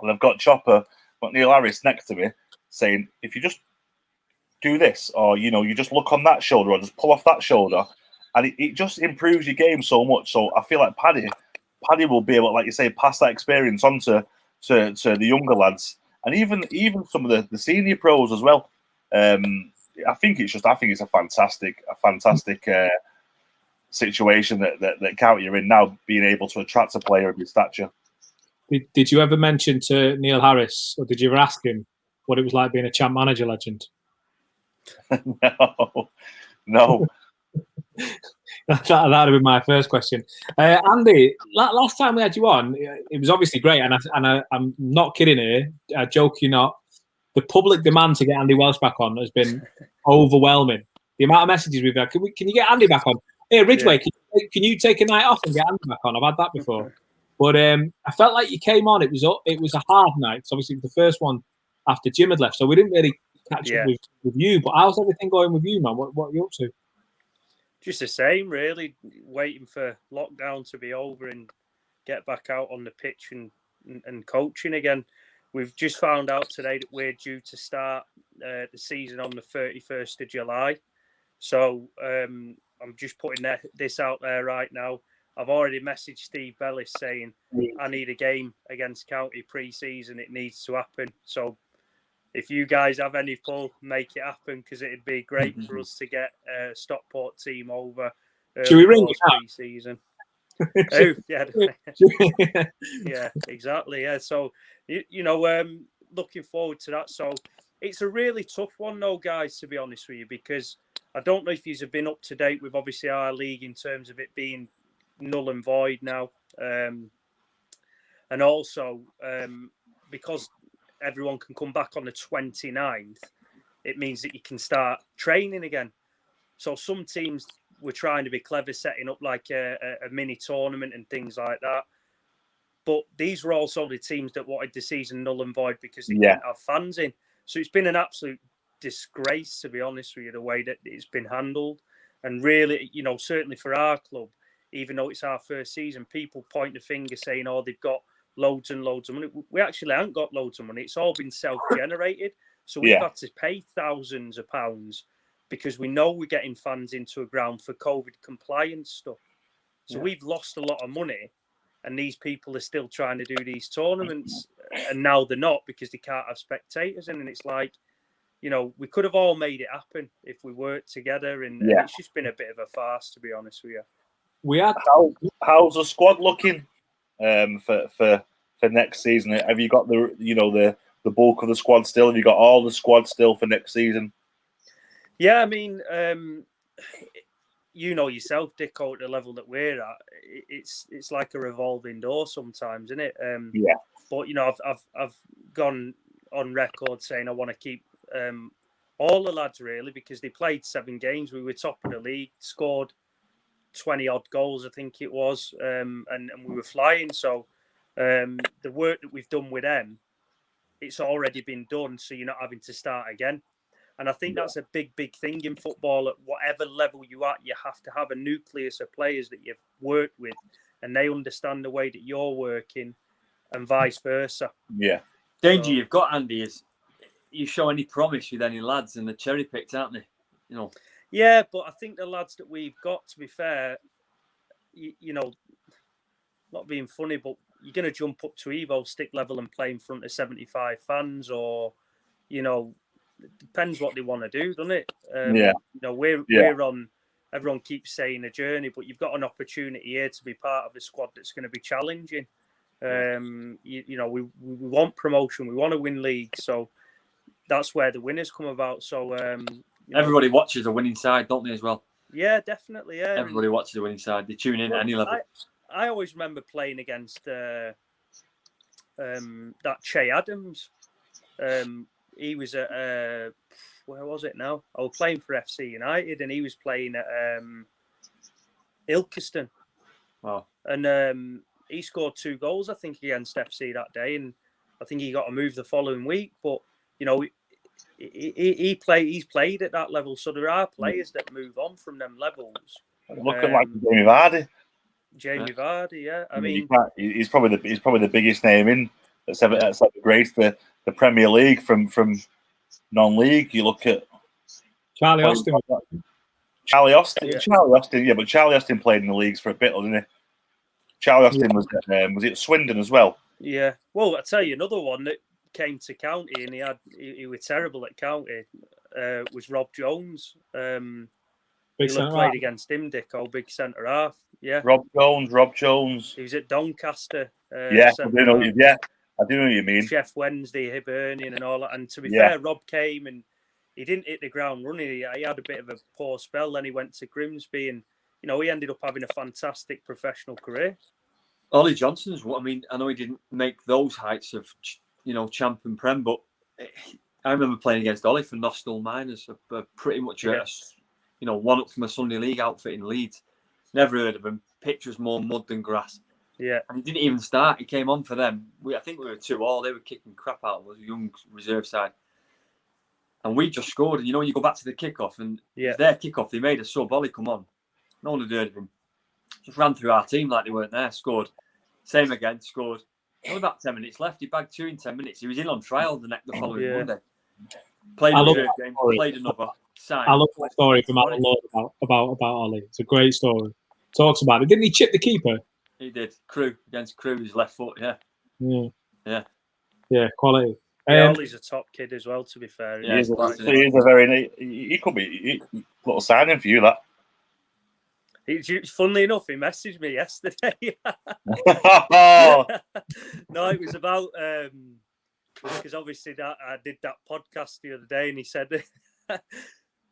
and I've got Chopper, got Neil Harris next to me, saying, if you just do this, or you just look on that shoulder, or just pull off that shoulder, and it just improves your game so much. So I feel like Paddy will be able, like you say, pass that experience on to the younger lads, and even some of the senior pros as well. I think it's a fantastic situation that County are in now, being able to attract a player of his stature. Did you ever mention to Neil Harris, or did you ever ask him what it was like being a champ manager legend? No. That'd have been my first question. Andy, last time we had you on, it was obviously great, and I'm not kidding here. I joke you not. The public demand to get Andy Welsh back on has been overwhelming. The amount of messages we've had. Can you get Andy back on? Hey, Ridgway, can you take a night off and get Andy back on? I've had that before. But I felt like you came on. It was a hard night. So obviously, it was the first one after Jim had left. So we didn't really catch up with you. But how's everything going with you, man? What are you up to? Just the same, really. Waiting for lockdown to be over and get back out on the pitch and coaching again. We've just found out today that we're due to start the season on the 31st of July. So I'm just putting this out there right now. I've already messaged Steve Bellis saying I need a game against County pre-season. It needs to happen. So if you guys have any pull, make it happen, because it'd be great for us to get a Stockport team over. Should we ring it pre-season? Oh, yeah. Yeah, exactly. Yeah. So, looking forward to that. So it's a really tough one, though, guys, to be honest with you, because I don't know if you've been up to date with obviously our league in terms of it being null and void now. And also because everyone can come back on the 29th, it means that you can start training again. So some teams were trying to be clever, setting up like a mini tournament and things like that. But these were also the teams that wanted the season null and void because they didn't have fans in. So it's been an absolute disgrace, to be honest with you, the way that it's been handled. And really, you know, certainly for our club, even though it's our first season, people point the finger saying, oh, they've got loads and loads of money. We actually haven't got loads of money. It's all been self-generated. So we've had to pay thousands of pounds because we know we're getting fans into a ground for COVID compliance stuff. So we've lost a lot of money, and these people are still trying to do these tournaments, and now they're not because they can't have spectators in. And it's like, you know, we could have all made it happen if we worked together, and it's just been a bit of a farce, to be honest with you. We had how's the squad looking for next season? Have you got the bulk of the squad still? Have you got all the squad still for next season? Yeah, I mean, you know yourself, Dicko, at the level that we're at, it's like a revolving door sometimes, isn't it? But you know, I've gone on record saying I want to keep all the lads really because they played 7 games. We were top of the league, scored 20 odd goals, I think it was, and we were flying. So the work that we've done with them, it's already been done. So you're not having to start again. And I think that's a big thing in football. At whatever level you are, you have to have a nucleus of players that you've worked with, and they understand the way that you're working, and vice versa. Yeah. Danger you've got, Andy, is you show any promise with any lads, and they're cherry picked, aren't they? You know. Yeah, but I think the lads that we've got, to be fair, you know, not being funny, but you're going to jump up to Evo stick level and play in front of 75 fans, or you know. It depends what they want to do, doesn't it? You know, we're on. Everyone keeps saying a journey, but you've got an opportunity here to be part of a squad that's going to be challenging. You know, we want promotion, we want to win leagues, so that's where the winners come about. So everybody watches a winning side, don't they? As well. Yeah, definitely. Yeah, everybody watches a winning side. They tune in at any level. I always remember playing against that Che Adams. He was at where was it now? I was playing for FC United, and he was playing at Ilkeston. Wow! And he scored 2 goals, I think, against FC that day, and I think he got a move the following week. But you know, he's played at that level, so there are players that move on from them levels. Look at like Jamie Vardy. Jamie Vardy, yeah. I mean, he's probably the biggest name in that's ever graced the Premier League from non-league. You look at Charlie Austin. Charlie Austin, but Charlie Austin played in the leagues for a bit, didn't he? Charlie Austin was it Swindon as well? Yeah. Well, I tell you, another one that came to County and he was terrible at County was Rob Jones. He played against him, Dicko, big centre half. Yeah. Rob Jones. He was at Doncaster. I do know what you mean. Chef Wednesday, Hibernian and all that. And to be fair, Rob came and he didn't hit the ground running. He had a bit of a poor spell. Then he went to Grimsby and, you know, he ended up having a fantastic professional career. Ollie Johnson's, I mean, I know he didn't make those heights of, you know, champ and prem, but I remember playing against Ollie for Nostell Miners, pretty much you know, one up from a Sunday League outfit in Leeds. Never heard of him. Pitch was more mud than grass. Yeah. And he didn't even start. He came on for them. I think we were 2-2. They were kicking crap out of us, young reserve side. And we just scored. And, you know, you go back to the kickoff and their kickoff, they made a sub. Ollie come on. No one had heard of him. Just ran through our team like they weren't there. Scored. Same again. Scored. Only about 10 minutes left. He bagged 2 in 10 minutes. He was in on trial the following Monday. Played a reserve game. Played another. Signed. I love that story from Alan Lord about Ollie. It's a great story. Talks about it. Didn't he chip the keeper? He did. Against Crew, his left foot, Yeah, quality. Ollie's a top kid as well, to be fair. He is a very... He could be a little signing for you, that. Funnily enough, he messaged me yesterday. No, it was about... because obviously I did that podcast the other day and he said...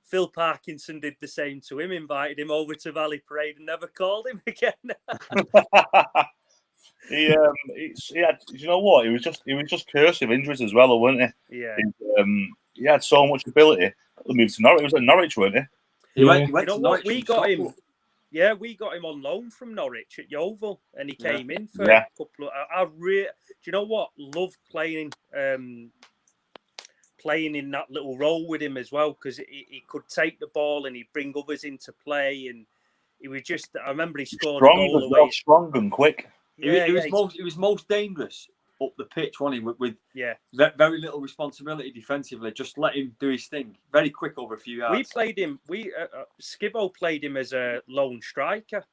Phil Parkinson did the same to him, invited him over to Valley Parade and never called him again. He had, you know what? He was just cursed with injuries as well, wasn't he? Yeah. he had so much ability. He moved to Norwich. It was at Norwich, weren't he? He went You know to what? Norwich We from got him. Stockport. Yeah, we got him on loan from Norwich at Yeovil, and he came in for Yeah. a couple of. Do you know what? Loved playing in that little role with him as well, because he could take the ball and he'd bring others into play, and he was just. I remember he scored a goal away. Strong and quick. He was most dangerous up the pitch, wasn't he? With very little responsibility defensively. Just let him do his thing. Very quick over a few yards. We played him. Skibbo played him as a lone striker.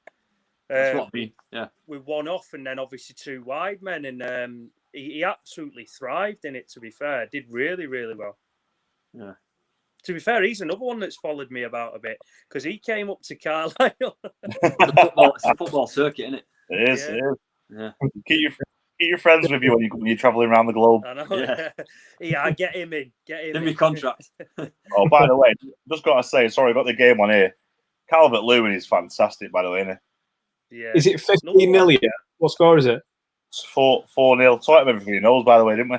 That's what I mean. Yeah, with one off and then obviously two wide men, and he absolutely thrived in it. To be fair, did really, really well. Yeah. To be fair, he's another one that's followed me about a bit because he came up to Carlisle. It's a football circuit, isn't it? It is. Yeah. It is. Yeah. Keep your friends with you when you're traveling around the globe. I know. Yeah. Yeah, get him in. Give me contract. Oh, by the way, just got to say, sorry, I've got the game on here. Calvert-Lewin is fantastic, by the way, isn't he? Yeah. Is it 15-0 yet? What score is it? It's 4-0. Taught him everything he knows, by the way, didn't we?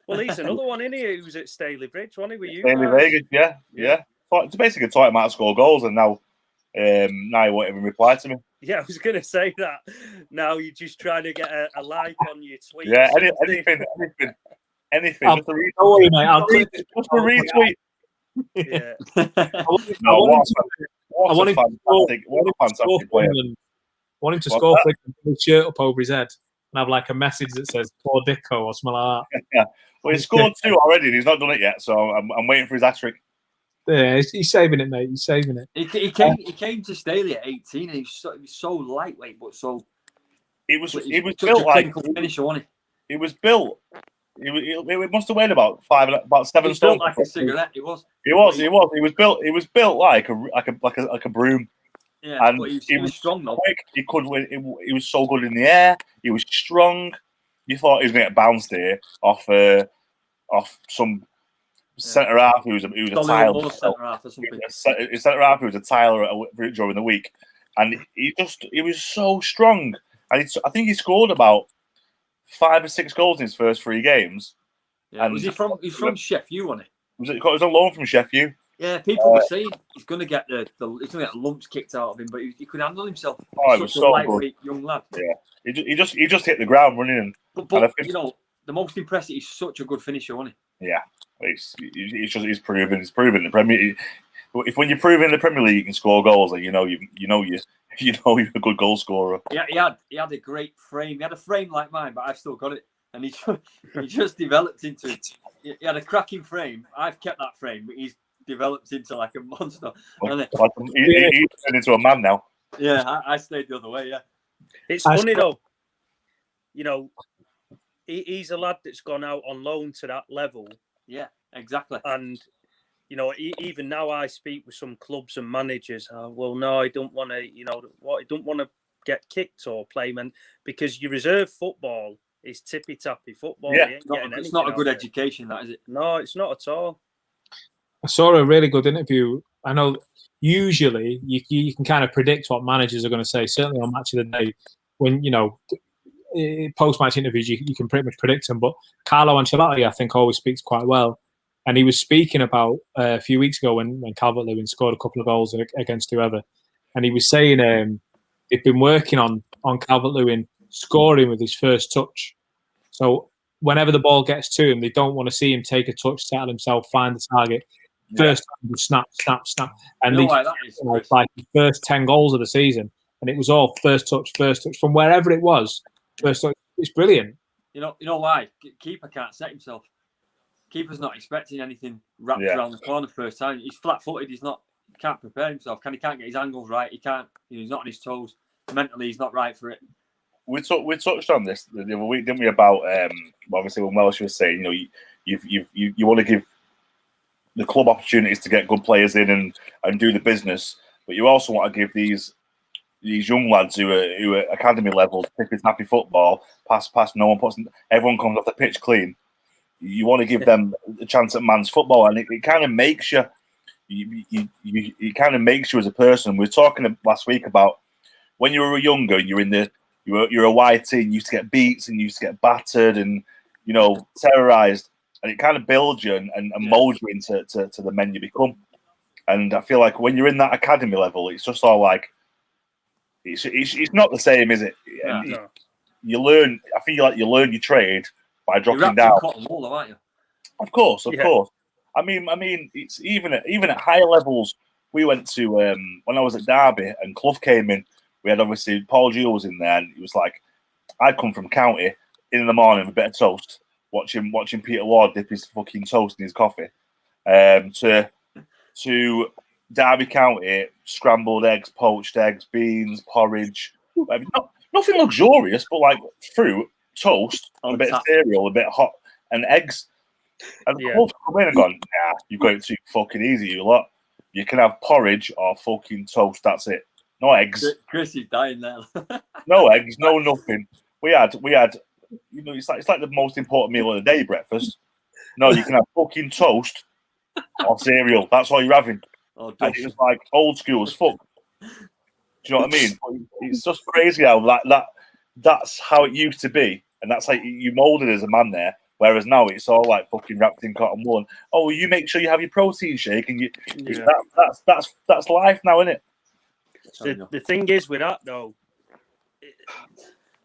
Well, he's another one, isn't he? Who's at Staley Bridge, wasn't he? With you Staley guys? Vegas, yeah. It's basically taught him how to score goals, and now he won't even reply to me. Yeah, I was going to say that. Now you're just trying to get a like on your tweet. Yeah, anything. Don't worry, mate. I'll click Just a retweet. Yeah. What a fantastic player. I want him to score flick and put his shirt up over his head and have like a message that says "Poor Dicko" or something like that. Yeah. Well, he's scored 2 already, and he's not done it yet. So I'm waiting for his hat-trick. Yeah, he's saving it, mate. He's saving it. He came to Staley at 18, and he was so lightweight, but so. He was built like finisher, wasn't he? He was built. It must have weighed about 7 built stone. like a cigarette. He was. He was built like a broom. Yeah, and but he was strong though. Quick. He could win. He was so good in the air. He was strong. You thought he was going to get bounced here off some centre half who was a Tyler. Centre half or something. Centre half who was a Tyler during the week, and he was so strong. And I think he scored about 5 or 6 goals in his first 3 games. Yeah, and he's from Sheffield, wasn't he? He was on loan from Sheffield. Yeah, people were saying he's going to get the lumps kicked out of him, but he could handle himself. Oh, he was so lightweight young lad. Yeah, he just hit the ground running. But you know, the most impressive. He's such a good finisher, wasn't he? Yeah, he's proven. He's proven the Premier. If when you're proving in the Premier League you can score goals, then you know you're a good goal scorer. Yeah, he had a great frame. He had a frame like mine, but I've still got it. And he just developed into it. He had a cracking frame. I've kept that frame, but he's developed into like a monster. He's turned into a man now. Yeah, I stayed the other way. Yeah, it's funny though. You know, he's a lad that's gone out on loan to that level. Yeah, exactly. And you know, even now I speak with some clubs and managers. Well, no, I don't want to. You know, I don't want to get kicked or play, man, because your reserve football is tippy tappy football. Yeah, it's not a good education, that is it? No, it's not at all. I saw a really good interview. I know usually you can kind of predict what managers are going to say. Certainly on Match of the Day, when post-match interviews, you can pretty much predict them. But Carlo Ancelotti, I think, always speaks quite well. And he was speaking about a few weeks ago when Calvert-Lewin scored a couple of goals against whoever, and he was saying they've been working on Calvert-Lewin scoring with his first touch. So whenever the ball gets to him, they don't want to see him take a touch, settle himself, find the target. First time, snap. And like the first 10 goals of the season, and it was all first touch from wherever it was. First touch. It's brilliant. You know why? Keeper can't set himself. Keeper's not expecting anything wrapped around the corner first time. He's flat-footed. He can't prepare himself. He can't get his angles right. He's not on his toes. Mentally, he's not right for it. We touched on this the other week, didn't we? About obviously when Welsh was saying, you want to give the club opportunities to get good players in and do the business, but you also want to give these young lads who are academy level, happy football, pass, everyone comes off the pitch clean. You want to give them a chance at man's football, and it kind of makes you. It kind of makes you as a person. We were talking last week about when you were younger, you're a white team, you used to get beats and you used to get battered and terrorized. and it kind of builds you and molds you into the men you become. And I feel like when you're in that academy level, it's just all like it's not the same, is it? No. You learn. I feel like you learn your trade by dropping down. Cotton wool, aren't you? Of course. I mean, it's even at higher levels. We went to when I was at Derby and Clough came in. We had obviously Paul Gill was in there, and he was like, I'd come from County in the morning with a bit of toast, watching Peter Ward dip his fucking toast in his coffee, to Derby County, scrambled eggs, poached eggs, beans, porridge. Nothing luxurious, but like fruit, toast, a bit of cereal, a bit of hot, and eggs. And the Clough come in and gone, nah, you're going too fucking easy, you lot. You can have porridge or fucking toast, that's it. No eggs. Chris is dying now. No eggs, no nothing. We had, you know, it's like the most important meal of the day, breakfast. No, you can have fucking toast or cereal. That's all you're having. Oh, and it was like old school as fuck. Do you know what I mean? It's just crazy how that's how it used to be, and that's how you molded as a man there. Whereas now it's all like fucking wrapped in cotton wool. Oh, you make sure you have your protein shake, and that's life now, isn't it? The thing is with that though,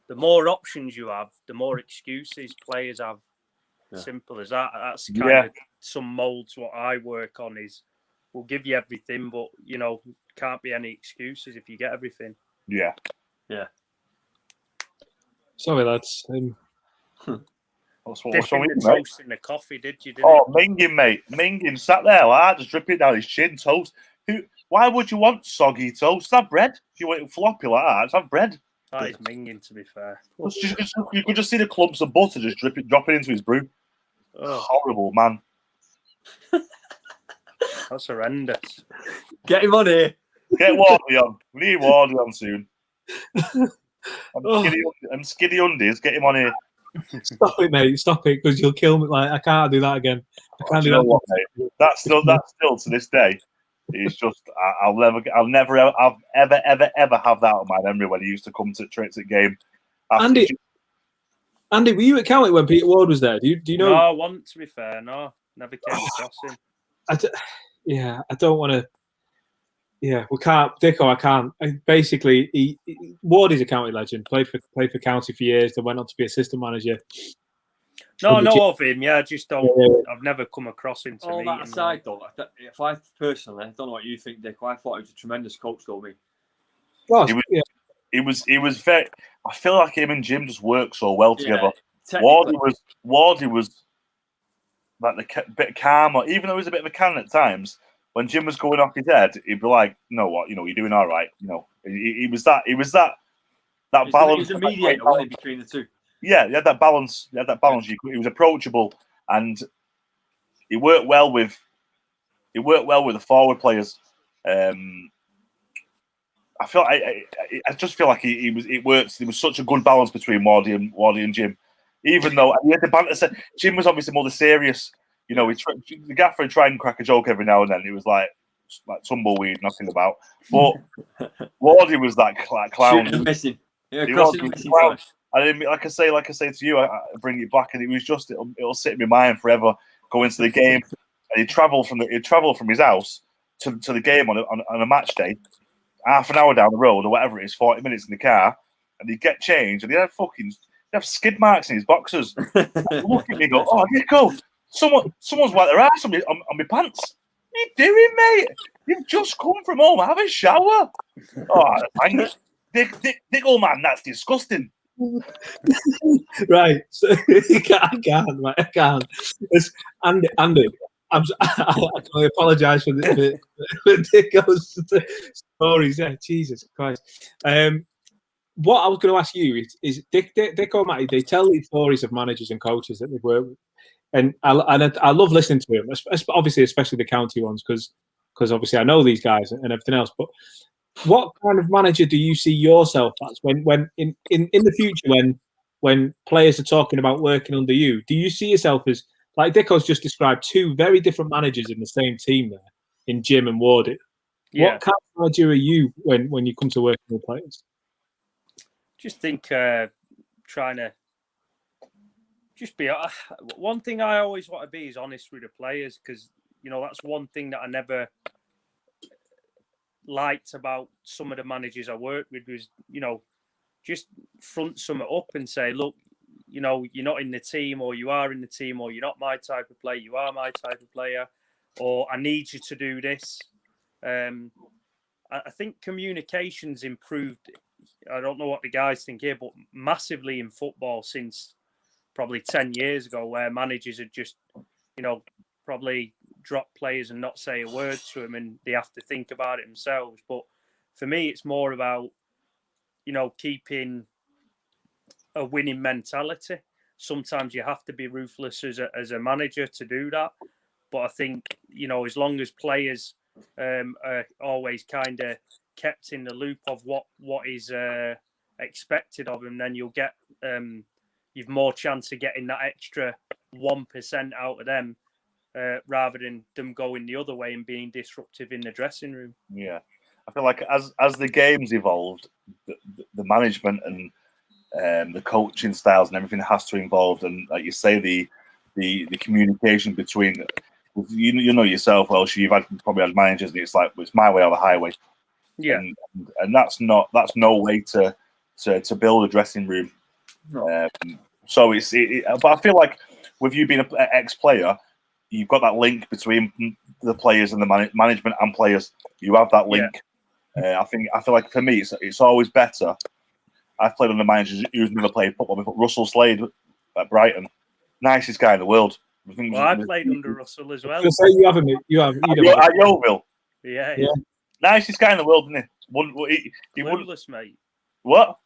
the more options you have, the more excuses players have. Yeah. Simple as that. That's kind of some molds. What I work on is we'll give you everything, but you know, can't be any excuses if you get everything. Yeah. Sorry, lads. What's wrong with the toast in the coffee? Didn't Mingin, mate. Mingin sat there like just dripping down his chin. Toast. Why would you want soggy toast? Have bread. If you want it floppy like that, just have bread. That is minging, to be fair. You could just see the clumps of butter just dropping into his brew. Oh. Horrible, man. That's horrendous. Get him on here. Get Wardy on. We need Wardy on soon. I'm skiddy undies. Get him on here. Stop it, mate. Stop it, because you'll kill me. Like, I can't do that again. I can't do that. What, mate? That's still to this day. It's just I'll never ever have that out of my memory when he used to come to Trinity game. Andy, were you at County when Peter Ward was there? Do you know? No, I wasn't, to be fair. No, never came across him. I don't want to. Yeah, we can't. Dicko, I can't. Basically, Ward is a County legend. Played for County for years. Then went on to be assistant manager. No, I know of him. Yeah, I just don't. Yeah. I've never come across him. All that aside, though, if I personally, I don't know what you think, Dick. I thought he was a tremendous coach, though. Me. Well, he was very. I feel like him and Jim just work so well together. Wardy was like the bit calmer, even though he was a bit of a cannon at times. When Jim was going off his head, he'd be like, "You know what? You know, you're doing all right." You know, he was that balance. He was a mediator, wasn't he, between the two? Yeah, he had that balance. He was approachable, and he worked well with the forward players. I just feel like it works. There was such a good balance between Wardy and Jim, even though he had the banter. Jim was obviously more the serious. You know, the gaffer would try and crack a joke every now and then. It was like tumbleweed, nothing about. But Wardy was that clown. Missing. Yeah, clown. And like I say to you, I bring it back, and it was just it'll sit in my mind forever. Going to the game, and he'd travel from his house to the game on a match day, half an hour down the road or whatever it is, 40 minutes in the car, and he'd get changed, and he'd have skid marks in his boxers. Look at me, and go, "Oh, Dicko, someone's wiped their ass on my pants. What are you doing, mate? You've just come from home. Have a shower." Oh, hang it. Dick, old man, that's disgusting. Right, so I can't. It's Andy. I can apologise for Dicko's stories. Yeah, Jesus Christ. What I was going to ask you is Dicko, Matty, they tell these stories of managers and coaches that they've worked with, and I love listening to them, obviously, especially the county ones, because obviously I know these guys and everything else. But what kind of manager do you see yourself as when in the future when players are talking about working under you? Do you see yourself as, like Dicko's just described, two very different managers in the same team there in Jim and Wardy? Yeah. What kind of manager are you when you come to working with players? Just think trying to just be one thing I always want to be is honest with the players, because that's one thing that I never liked about some of the managers I worked with was just front something up and say, look, you're not in the team, or you are in the team, or you're not my type of player, you are my type of player, or I need you to do this. I think communication's improved. I don't know what the guys think here, but massively in football since probably 10 years ago, where managers had just, probably drop players and not say a word to them, and they have to think about it themselves. But for me, it's more about, keeping a winning mentality. Sometimes you have to be ruthless as a manager to do that. But I think, as long as players are always kind of kept in the loop of what is expected of them, then you'll get you've more chance of getting that extra 1% out of them, rather than them going the other way and being disruptive in the dressing room. Yeah, I feel like as the game's evolved, the management and the coaching styles and everything has to evolve. And like you say, the communication between you know yourself, Welsh. You've probably had managers, and it's like it's my way or the highway. Yeah, and that's no way to build a dressing room. No. So but I feel like with you being an ex-player, you've got that link between the players and the management and players. You have that link. Yeah. I feel like for me, it's always better. I've played under managers who's never played football before. Russell Slade at Brighton, nicest guy in the world. Well, I played under Russell as well. You haven't. You have. At Yeovil. Yeah. Nicest guy in the world, isn't he? Clueless, mate. What?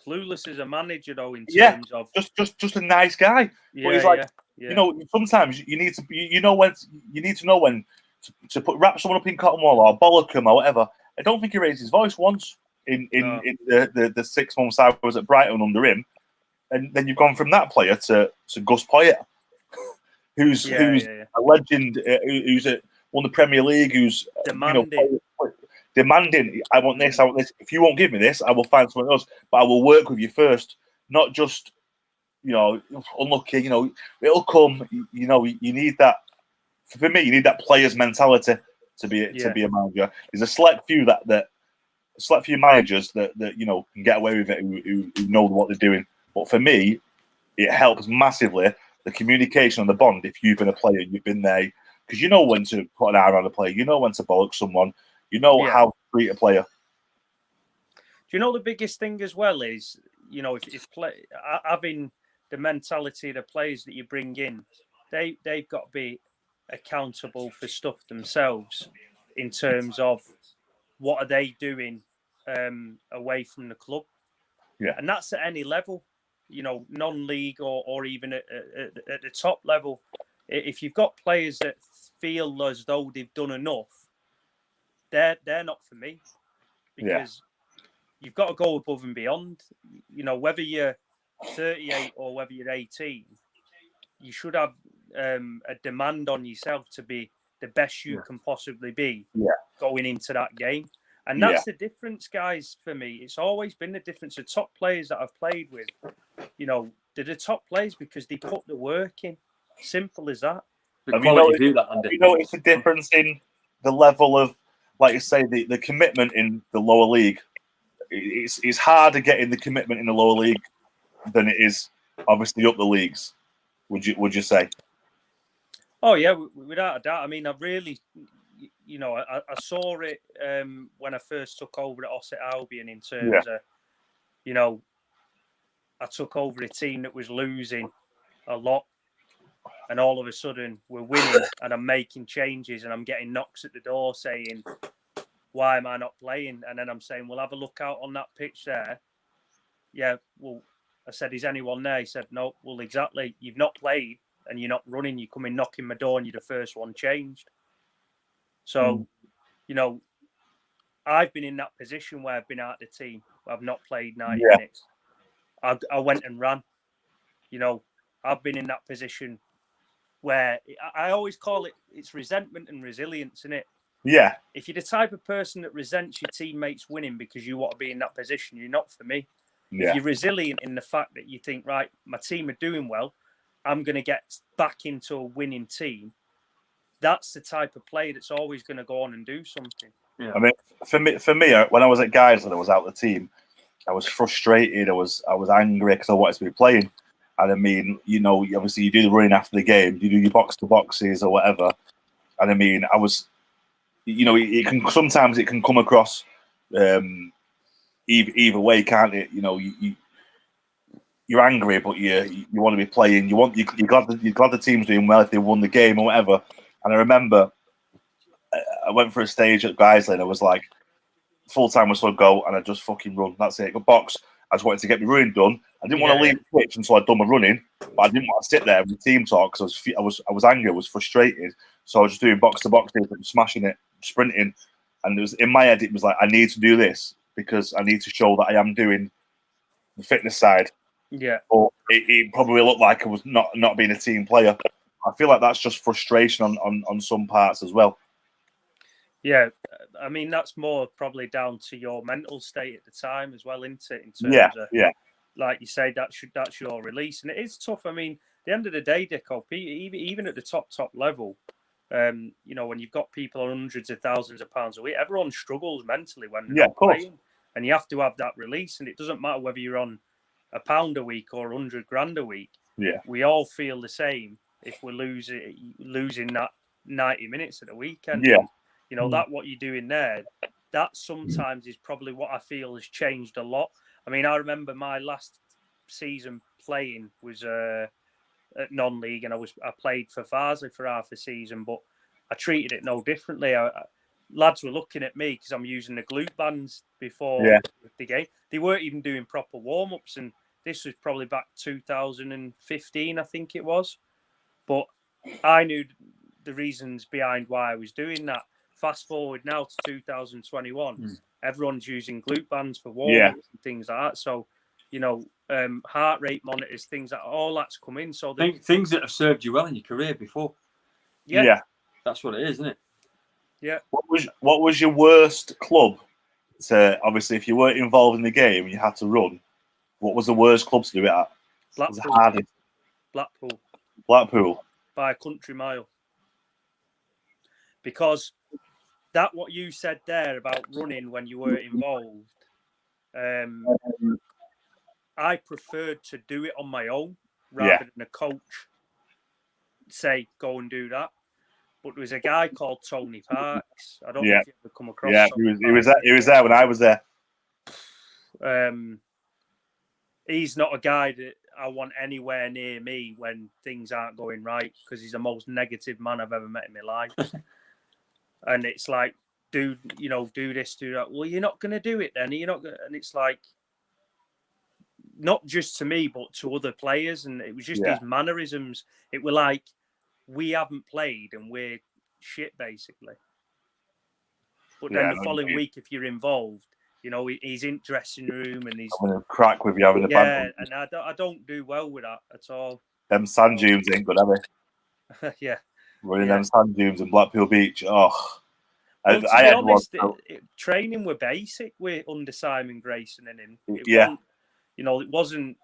Clueless as a manager, though, in terms of just a nice guy. Yeah, but he's like, sometimes you need to know when to wrap someone up in cotton wool or bollock him or whatever. I don't think he raised his voice once in the 6 months I was at Brighton under him, and then you've gone from that player to Gus Poyet, who's a legend, who's won the Premier League, who's demanding. I want this. I want this. If you won't give me this, I will find someone else. But I will work with you first, not just unlucky. It'll come. You need that. For me, you need that player's mentality to be a manager. There's a select few managers that can get away with it, who know what they're doing. But for me, it helps massively the communication and the bond. If you've been a player, you've been there, because you know when to put an eye around a player, you know when to bollock someone, you know how to treat a player. Do you know the biggest thing as well is, having the mentality of the players that you bring in, they've got to be accountable for stuff themselves in terms of what are they doing away from the club. Yeah. And that's at any level, non-league or even at the top level. If you've got players that feel as though they've done enough, they're not for me, because you've got to go above and beyond. Whether you're 38 or whether you're 18, you should have a demand on yourself to be the best you can possibly be going into that game. And that's the difference, guys, for me. It's always been the difference. The top players that I've played with, they're the top players because they put the work in. Simple as that. Have you noticed the difference in the level of, like you say, the commitment in the lower league? It's harder getting the commitment in the lower league than it is, obviously, up the leagues. Would you say? Oh yeah, without a doubt. I mean, I really, I saw it when I first took over at Ossett Albion in terms of, I took over a team that was losing a lot, and all of a sudden we're winning, and I'm making changes, and I'm getting knocks at the door saying, why am I not playing? And then I'm saying, well, have a look out on that pitch there. Yeah, well, I said, is anyone there? He said, no. Well, exactly. You've not played and you're not running. You come in knocking my door and you're the first one changed. So, I've been in that position where I've been out of the team. I've not played 90 minutes. I went and ran. I've been in that position where I always call it's resentment and resilience, isn't it? Yeah. If you're the type of person that resents your teammates winning because you want to be in that position, you're not for me. Yeah. If you're resilient in the fact that you think, right, my team are doing well, I'm going to get back into a winning team. That's the type of player that's always going to go on and do something. Yeah. I mean, for me, when I was at Guys and I was out the team, I was frustrated. I was angry because I wanted to be playing. And I mean, you know, obviously you do the running after the game, you do your box to boxes or whatever. And I mean, I was, you know, it can sometimes it can come across either way, can't it? You know, you're angry, but you want to be playing. You're glad the team's doing well if they won the game or whatever. And I remember I went for a stage at Guiseley and I was like, full time whistle go, and I just fucking run. That's it. Go box. I just wanted to get my running done. I didn't want to leave the pitch until I'd done my running, but I didn't want to sit there with the team talk because I was angry, I was frustrated. So I was just doing box to box, smashing it, sprinting, and it was in my head. It was like I need to do this because I need to show that I am doing the fitness side. Yeah. But it probably looked like I was not being a team player. I feel like that's just frustration on some parts as well. Yeah, I mean that's more probably down to your mental state at the time as well, isn't it? In terms of, like you say, that's your release, and it is tough. I mean, at the end of the day, Dicko, even at the top level, you know, when you've got people on hundreds of thousands of pounds a week, everyone struggles mentally when they're not playing, and you have to have that release. And it doesn't matter whether you're on £1 a week or 100 grand a week. Yeah, we all feel the same if we're losing that 90 minutes at the weekend. Yeah. You know, that what you're doing there, that sometimes is probably what I feel has changed a lot. I mean, I remember my last season playing was at non-league, and I played for Farsley for half a season, but I treated it no differently. Lads were looking at me because I'm using the glute bands before the game. They weren't even doing proper warm-ups, and this was probably back 2015, I think it was. But I knew the reasons behind why I was doing that. Fast forward now to 2021, everyone's using glute bands for warm-ups and things like that. So, you know, heart rate monitors, things like all that's come in. So things that have served you well in your career before. Yeah. That's what it is, isn't it? Yeah. What was your worst club? To obviously, if you weren't involved in the game and you had to run, what was the worst club to do it at? Blackpool. By a country mile. Because that what you said there about running when you were involved, I preferred to do it on my own rather than a coach say, go and do that. But there was a guy called Tony Parks. I don't know if you've ever come across. Yeah, he was there when I was there. He's not a guy that I want anywhere near me when things aren't going right, because he's the most negative man I've ever met in my life. And it's like, dude, you know, do this, do that. Well, you're not going to do it then. You're not going to. And it's like, not just to me, but to other players. And it was just these mannerisms. It were like, we haven't played and we're shit, basically. But then the following week, if you're involved, you know, he's in dressing room and he's having a crack with you, having a banter. And I don't do well with that at all. Them sand dunes ain't good, are they? Running them sand dunes in Blackpool Beach. Oh, well, to be honest, training were basic with under Simon Grayson and him. It wasn't.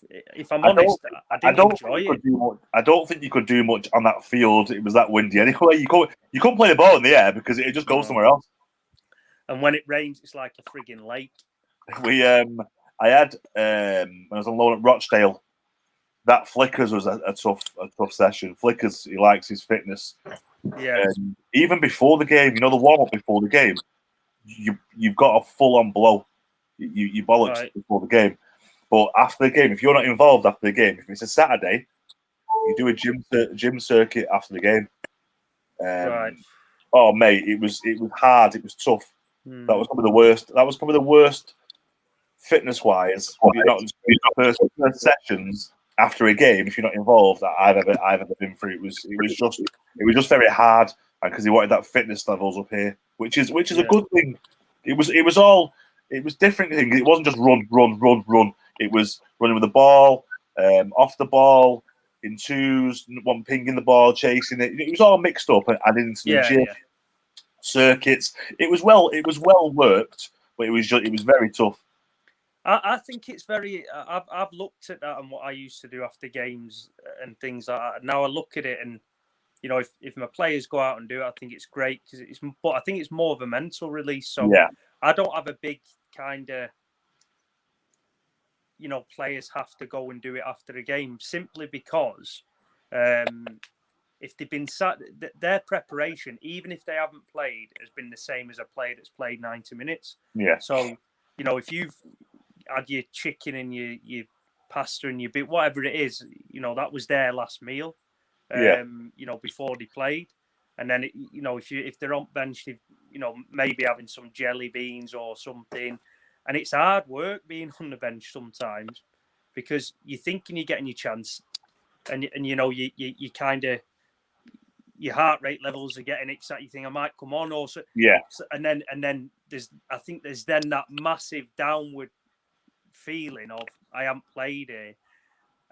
If I'm honest, I didn't enjoy it. I don't think you could do much on that field. It was that windy anyway. You couldn't play the ball in the air because it just goes somewhere else. And when it rains, it's like a frigging lake. I had when I was on loan at Rochdale. That Flickers was a tough session. Flickers, he likes his fitness. Yeah. Even before the game, you know, the warm up before the game, you've got a full on blow. You bollocks before the game, but after the game, if you're not involved after the game, if it's a Saturday, you do a gym circuit after the game. Oh mate, it was hard. It was tough. That was probably the worst. That was probably the worst fitness wise. First sessions after a game, if you're not involved, that I've ever been through. It was just very hard, and because he wanted that fitness levels up here, which is a good thing. It was different things. It wasn't just run. It was running with the ball, off the ball, in twos, one pinging the ball, chasing it. It was all mixed up and added into the gym circuits. It was well worked, but it was very tough. I think it's very. I've looked at that and what I used to do after games and things like that. Now I look at it and, you know, if my players go out and do it, I think it's great because but I think it's more of a mental release. So Yeah. I don't have a big kind of, you know, players have to go and do it after a game simply because if they've been sat, their preparation, even if they haven't played, has been the same as a player that's played 90 minutes. Yeah. So, you know, if you've had your chicken and your pasta and your bit, whatever it is, you know, that was their last meal, you know, before they played. And then, you know, if they're on bench, you know, maybe having some jelly beans or something. And it's hard work being on the bench sometimes because you're thinking you're getting your chance and you know, you kind of, your heart rate levels are getting excited. You think I might come on also. Yeah. And then I think there's then that massive downward feeling of I haven't played here.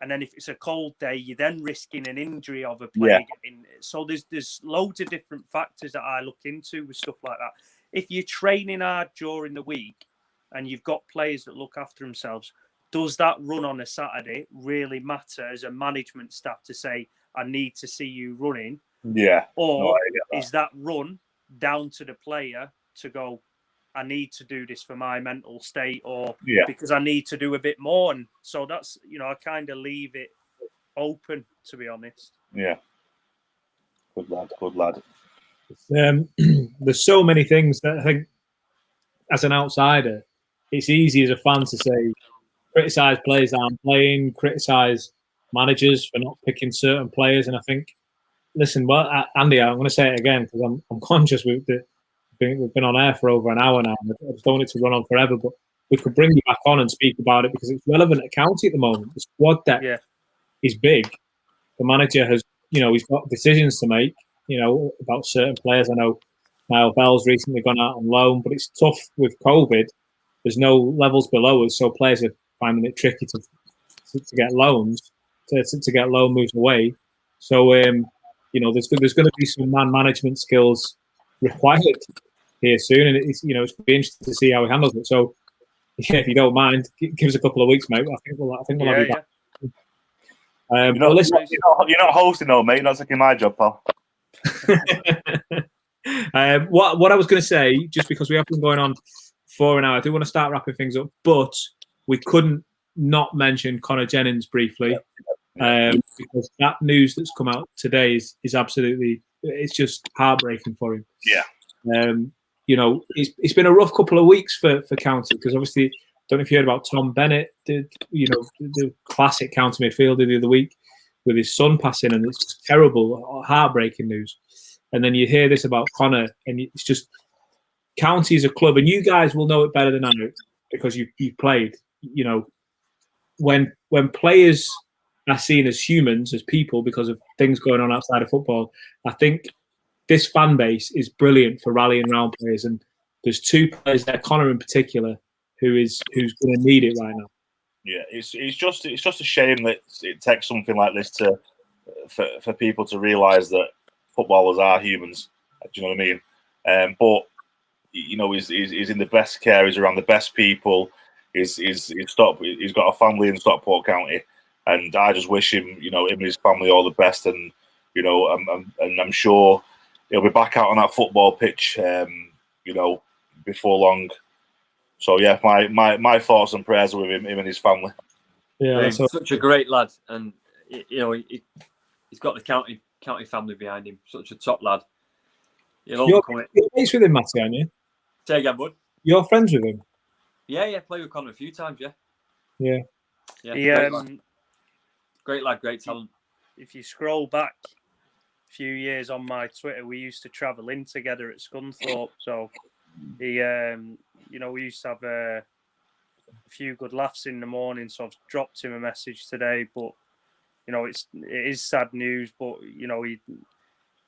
And then if it's a cold day, you're then risking an injury of a player getting. So there's loads of different factors that I look into with stuff like that. If you're training hard during the week and you've got players that look after themselves, does that run on a Saturday really matter as a management staff to say, I need to see you running? Yeah. Or is that run down to the player to go, I need to do this for my mental state or because I need to do a bit more? And so that's, you know, I kind of leave it open, to be honest. Yeah. Good lad. There's so many things that I think, as an outsider, it's easy as a fan to say, criticise players that aren't playing, criticise managers for not picking certain players. And I think, listen, well, Andy, I'm going to say it again because I'm conscious we've been on air for over an hour now. I just don't want it to run on forever, but we could bring you back on and speak about it because it's relevant at County at the moment. The squad depth is big. The manager has, you know, he's got decisions to make, you know, about certain players. I know Niall Bell's recently gone out on loan, but it's tough with COVID. There's no levels below us, so players are finding it tricky to get loans, to get loan moves away. So, you know, there's going to be some man management skills required here soon, and it's, you know, it's going to be interesting to see how he handles it. So, yeah, if you don't mind, give us a couple of weeks, mate. I think we'll have you back. Listen, you're not hosting, though, mate. You're not taking my job, pal. What I was going to say, just because we have been going on for an hour, I do want to start wrapping things up, but we couldn't not mention Connor Jennings briefly, because that news that's come out today is absolutely, it's just heartbreaking for him. Yeah. You know, it's been a rough couple of weeks for County because obviously, don't know if you heard about Tom Bennett, the classic County midfielder the other week with his son passing, and it's just terrible, heartbreaking news. And then you hear this about Connor, and it's just County is a club, and you guys will know it better than I know because you've played. You know, when players are seen as humans, as people, because of things going on outside of football, I think this fan base is brilliant for rallying around players. And there's two players there, Connor in particular, who's going to need it right now. Yeah, it's just a shame that it takes something like this for people to realise that footballers are humans. Do you know what I mean? But you know, he's in the best care. He's around the best people. He's got a family in Stockport County, and I just wish him, you know, him and his family all the best. And you know, I'm sure he'll be back out on that football pitch, you know, before long. So yeah, my thoughts and prayers are with him and his family. Yeah, he's such a great lad, and you know, he's got the county family behind him. Such a top lad. You're mates with him, Matty, aren't you? Say again, bud. You're friends with him? Yeah, played with Connor a few times. Yeah. Great lad, great talent. If you scroll back a few years on my Twitter, we used to travel in together at Scunthorpe. So he, you know, we used to have a few good laughs in the morning. So I've dropped him a message today, but you know, it is sad news. But you know, he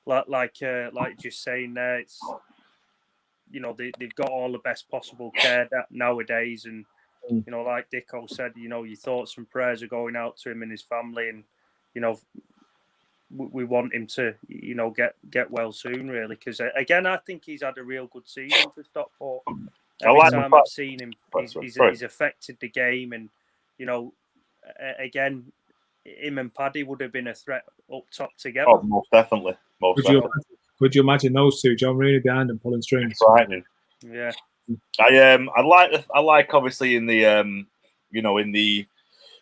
like just saying there, it's, you know, they've got all the best possible care nowadays, and you know, like Dicko said, you know, your thoughts and prayers are going out to him and his family, and you know, we want him to, you know, get well soon, really, because again, I think he's had a real good season for Stockport. Every time I've seen him, he's affected the game, and again, him and Paddy would have been a threat up top together. Oh, most definitely. Could you imagine those two, John Rooney behind them pulling strings? Frightening. Yeah. I like obviously in the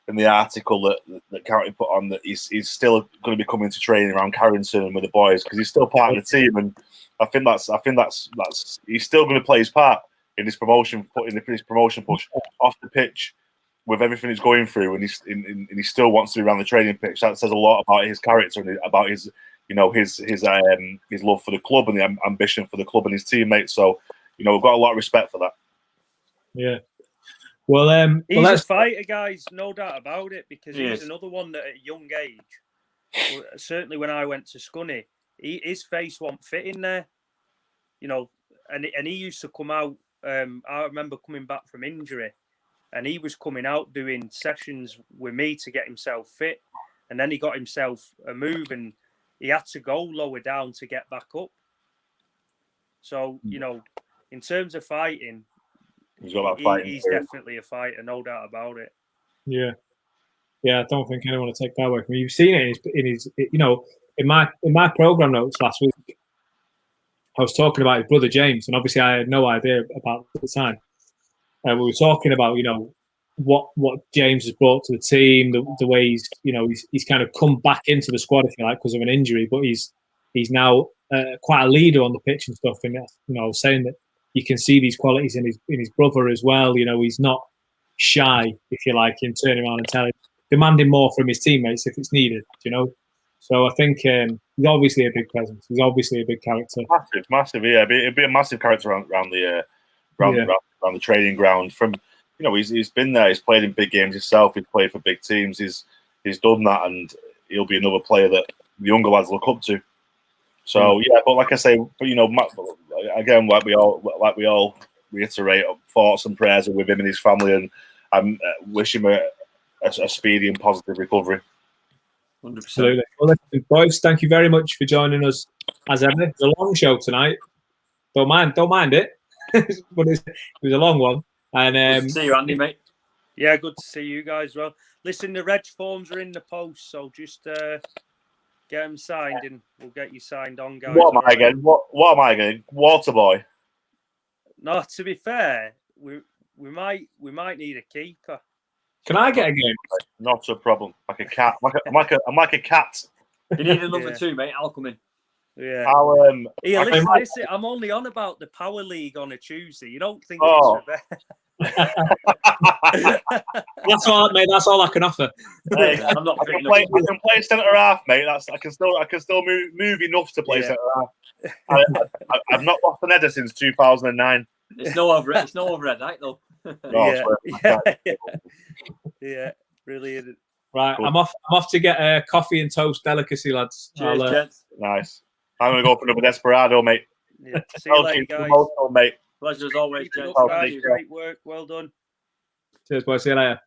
in the article that County put on that he's still going to be coming to training around Carrington with the boys because he's still part of the team, and I think that's he's still going to play his part in this promotion push off the pitch with everything he's going through, and he still wants to be around the training pitch. That says a lot about his character and about his his love for the club and the ambition for the club and his teammates. So we've got a lot of respect for that. Yeah. Well, he's a fighter, guys, no doubt about it, because he's another one that at a young age, certainly when I went to Scunny, his face won't fit in there, and he used to come out. I remember coming back from injury, and he was coming out doing sessions with me to get himself fit, and then he got himself a move, and he had to go lower down to get back up. So, in terms of fighting, he's definitely a fighter, no doubt about it. Yeah, I don't think anyone will take that away from me. You've seen it in my program notes last week. I was talking about his brother James, and obviously I had no idea about it at the time. We were talking about what James has brought to the team, the way he's kind of come back into the squad, if you like, because of an injury, but he's now quite a leader on the pitch and stuff. And I was saying that you can see these qualities in his brother as well. He's not shy, if you like, in turning around and demanding more from his teammates if it's needed. So I think he's obviously a big presence. He's obviously a big character. Massive. Yeah, it'd be a massive character around the training ground. From he's been there. He's played in big games himself. He's played for big teams. He's done that, and he'll be another player that the younger lads look up to. So but like I say, again, like we all reiterate, thoughts and prayers are with him and his family, and I wish him a speedy and positive recovery. 100%. Absolutely. Well, listen, boys, thank you very much for joining us as ever. It's a long show tonight. Don't mind it, but it was a long one. And good to see you, Andy, mate. Yeah, good to see you guys. Well, listen, the reg forms are in the post, so just get them signed, and we'll get you signed on, guys. What am I again? What am I again? Water boy. No, to be fair, we might need a keeper. Can I get a game? Not a problem. Like a cat. I'm like a cat. You need another two, mate. I'll come in. Yeah. Listen, I'm only on about the Power League on a Tuesday. You don't think That's all, mate. That's all I can offer. Hey, I'm not. I can play centre half, mate. I can still move enough to play centre half. I've not lost an header since 2009. It's no overhead night though. Yeah, brilliant. Right, cool. I'm off to get a coffee and toast delicacy, lads. Cheers, gents. Nice. I'm gonna go for another Desperado, mate. Yeah. See you later, guys. Mate. Pleasure as always, gents. Great work. Well done. Cheers, boys. See you later.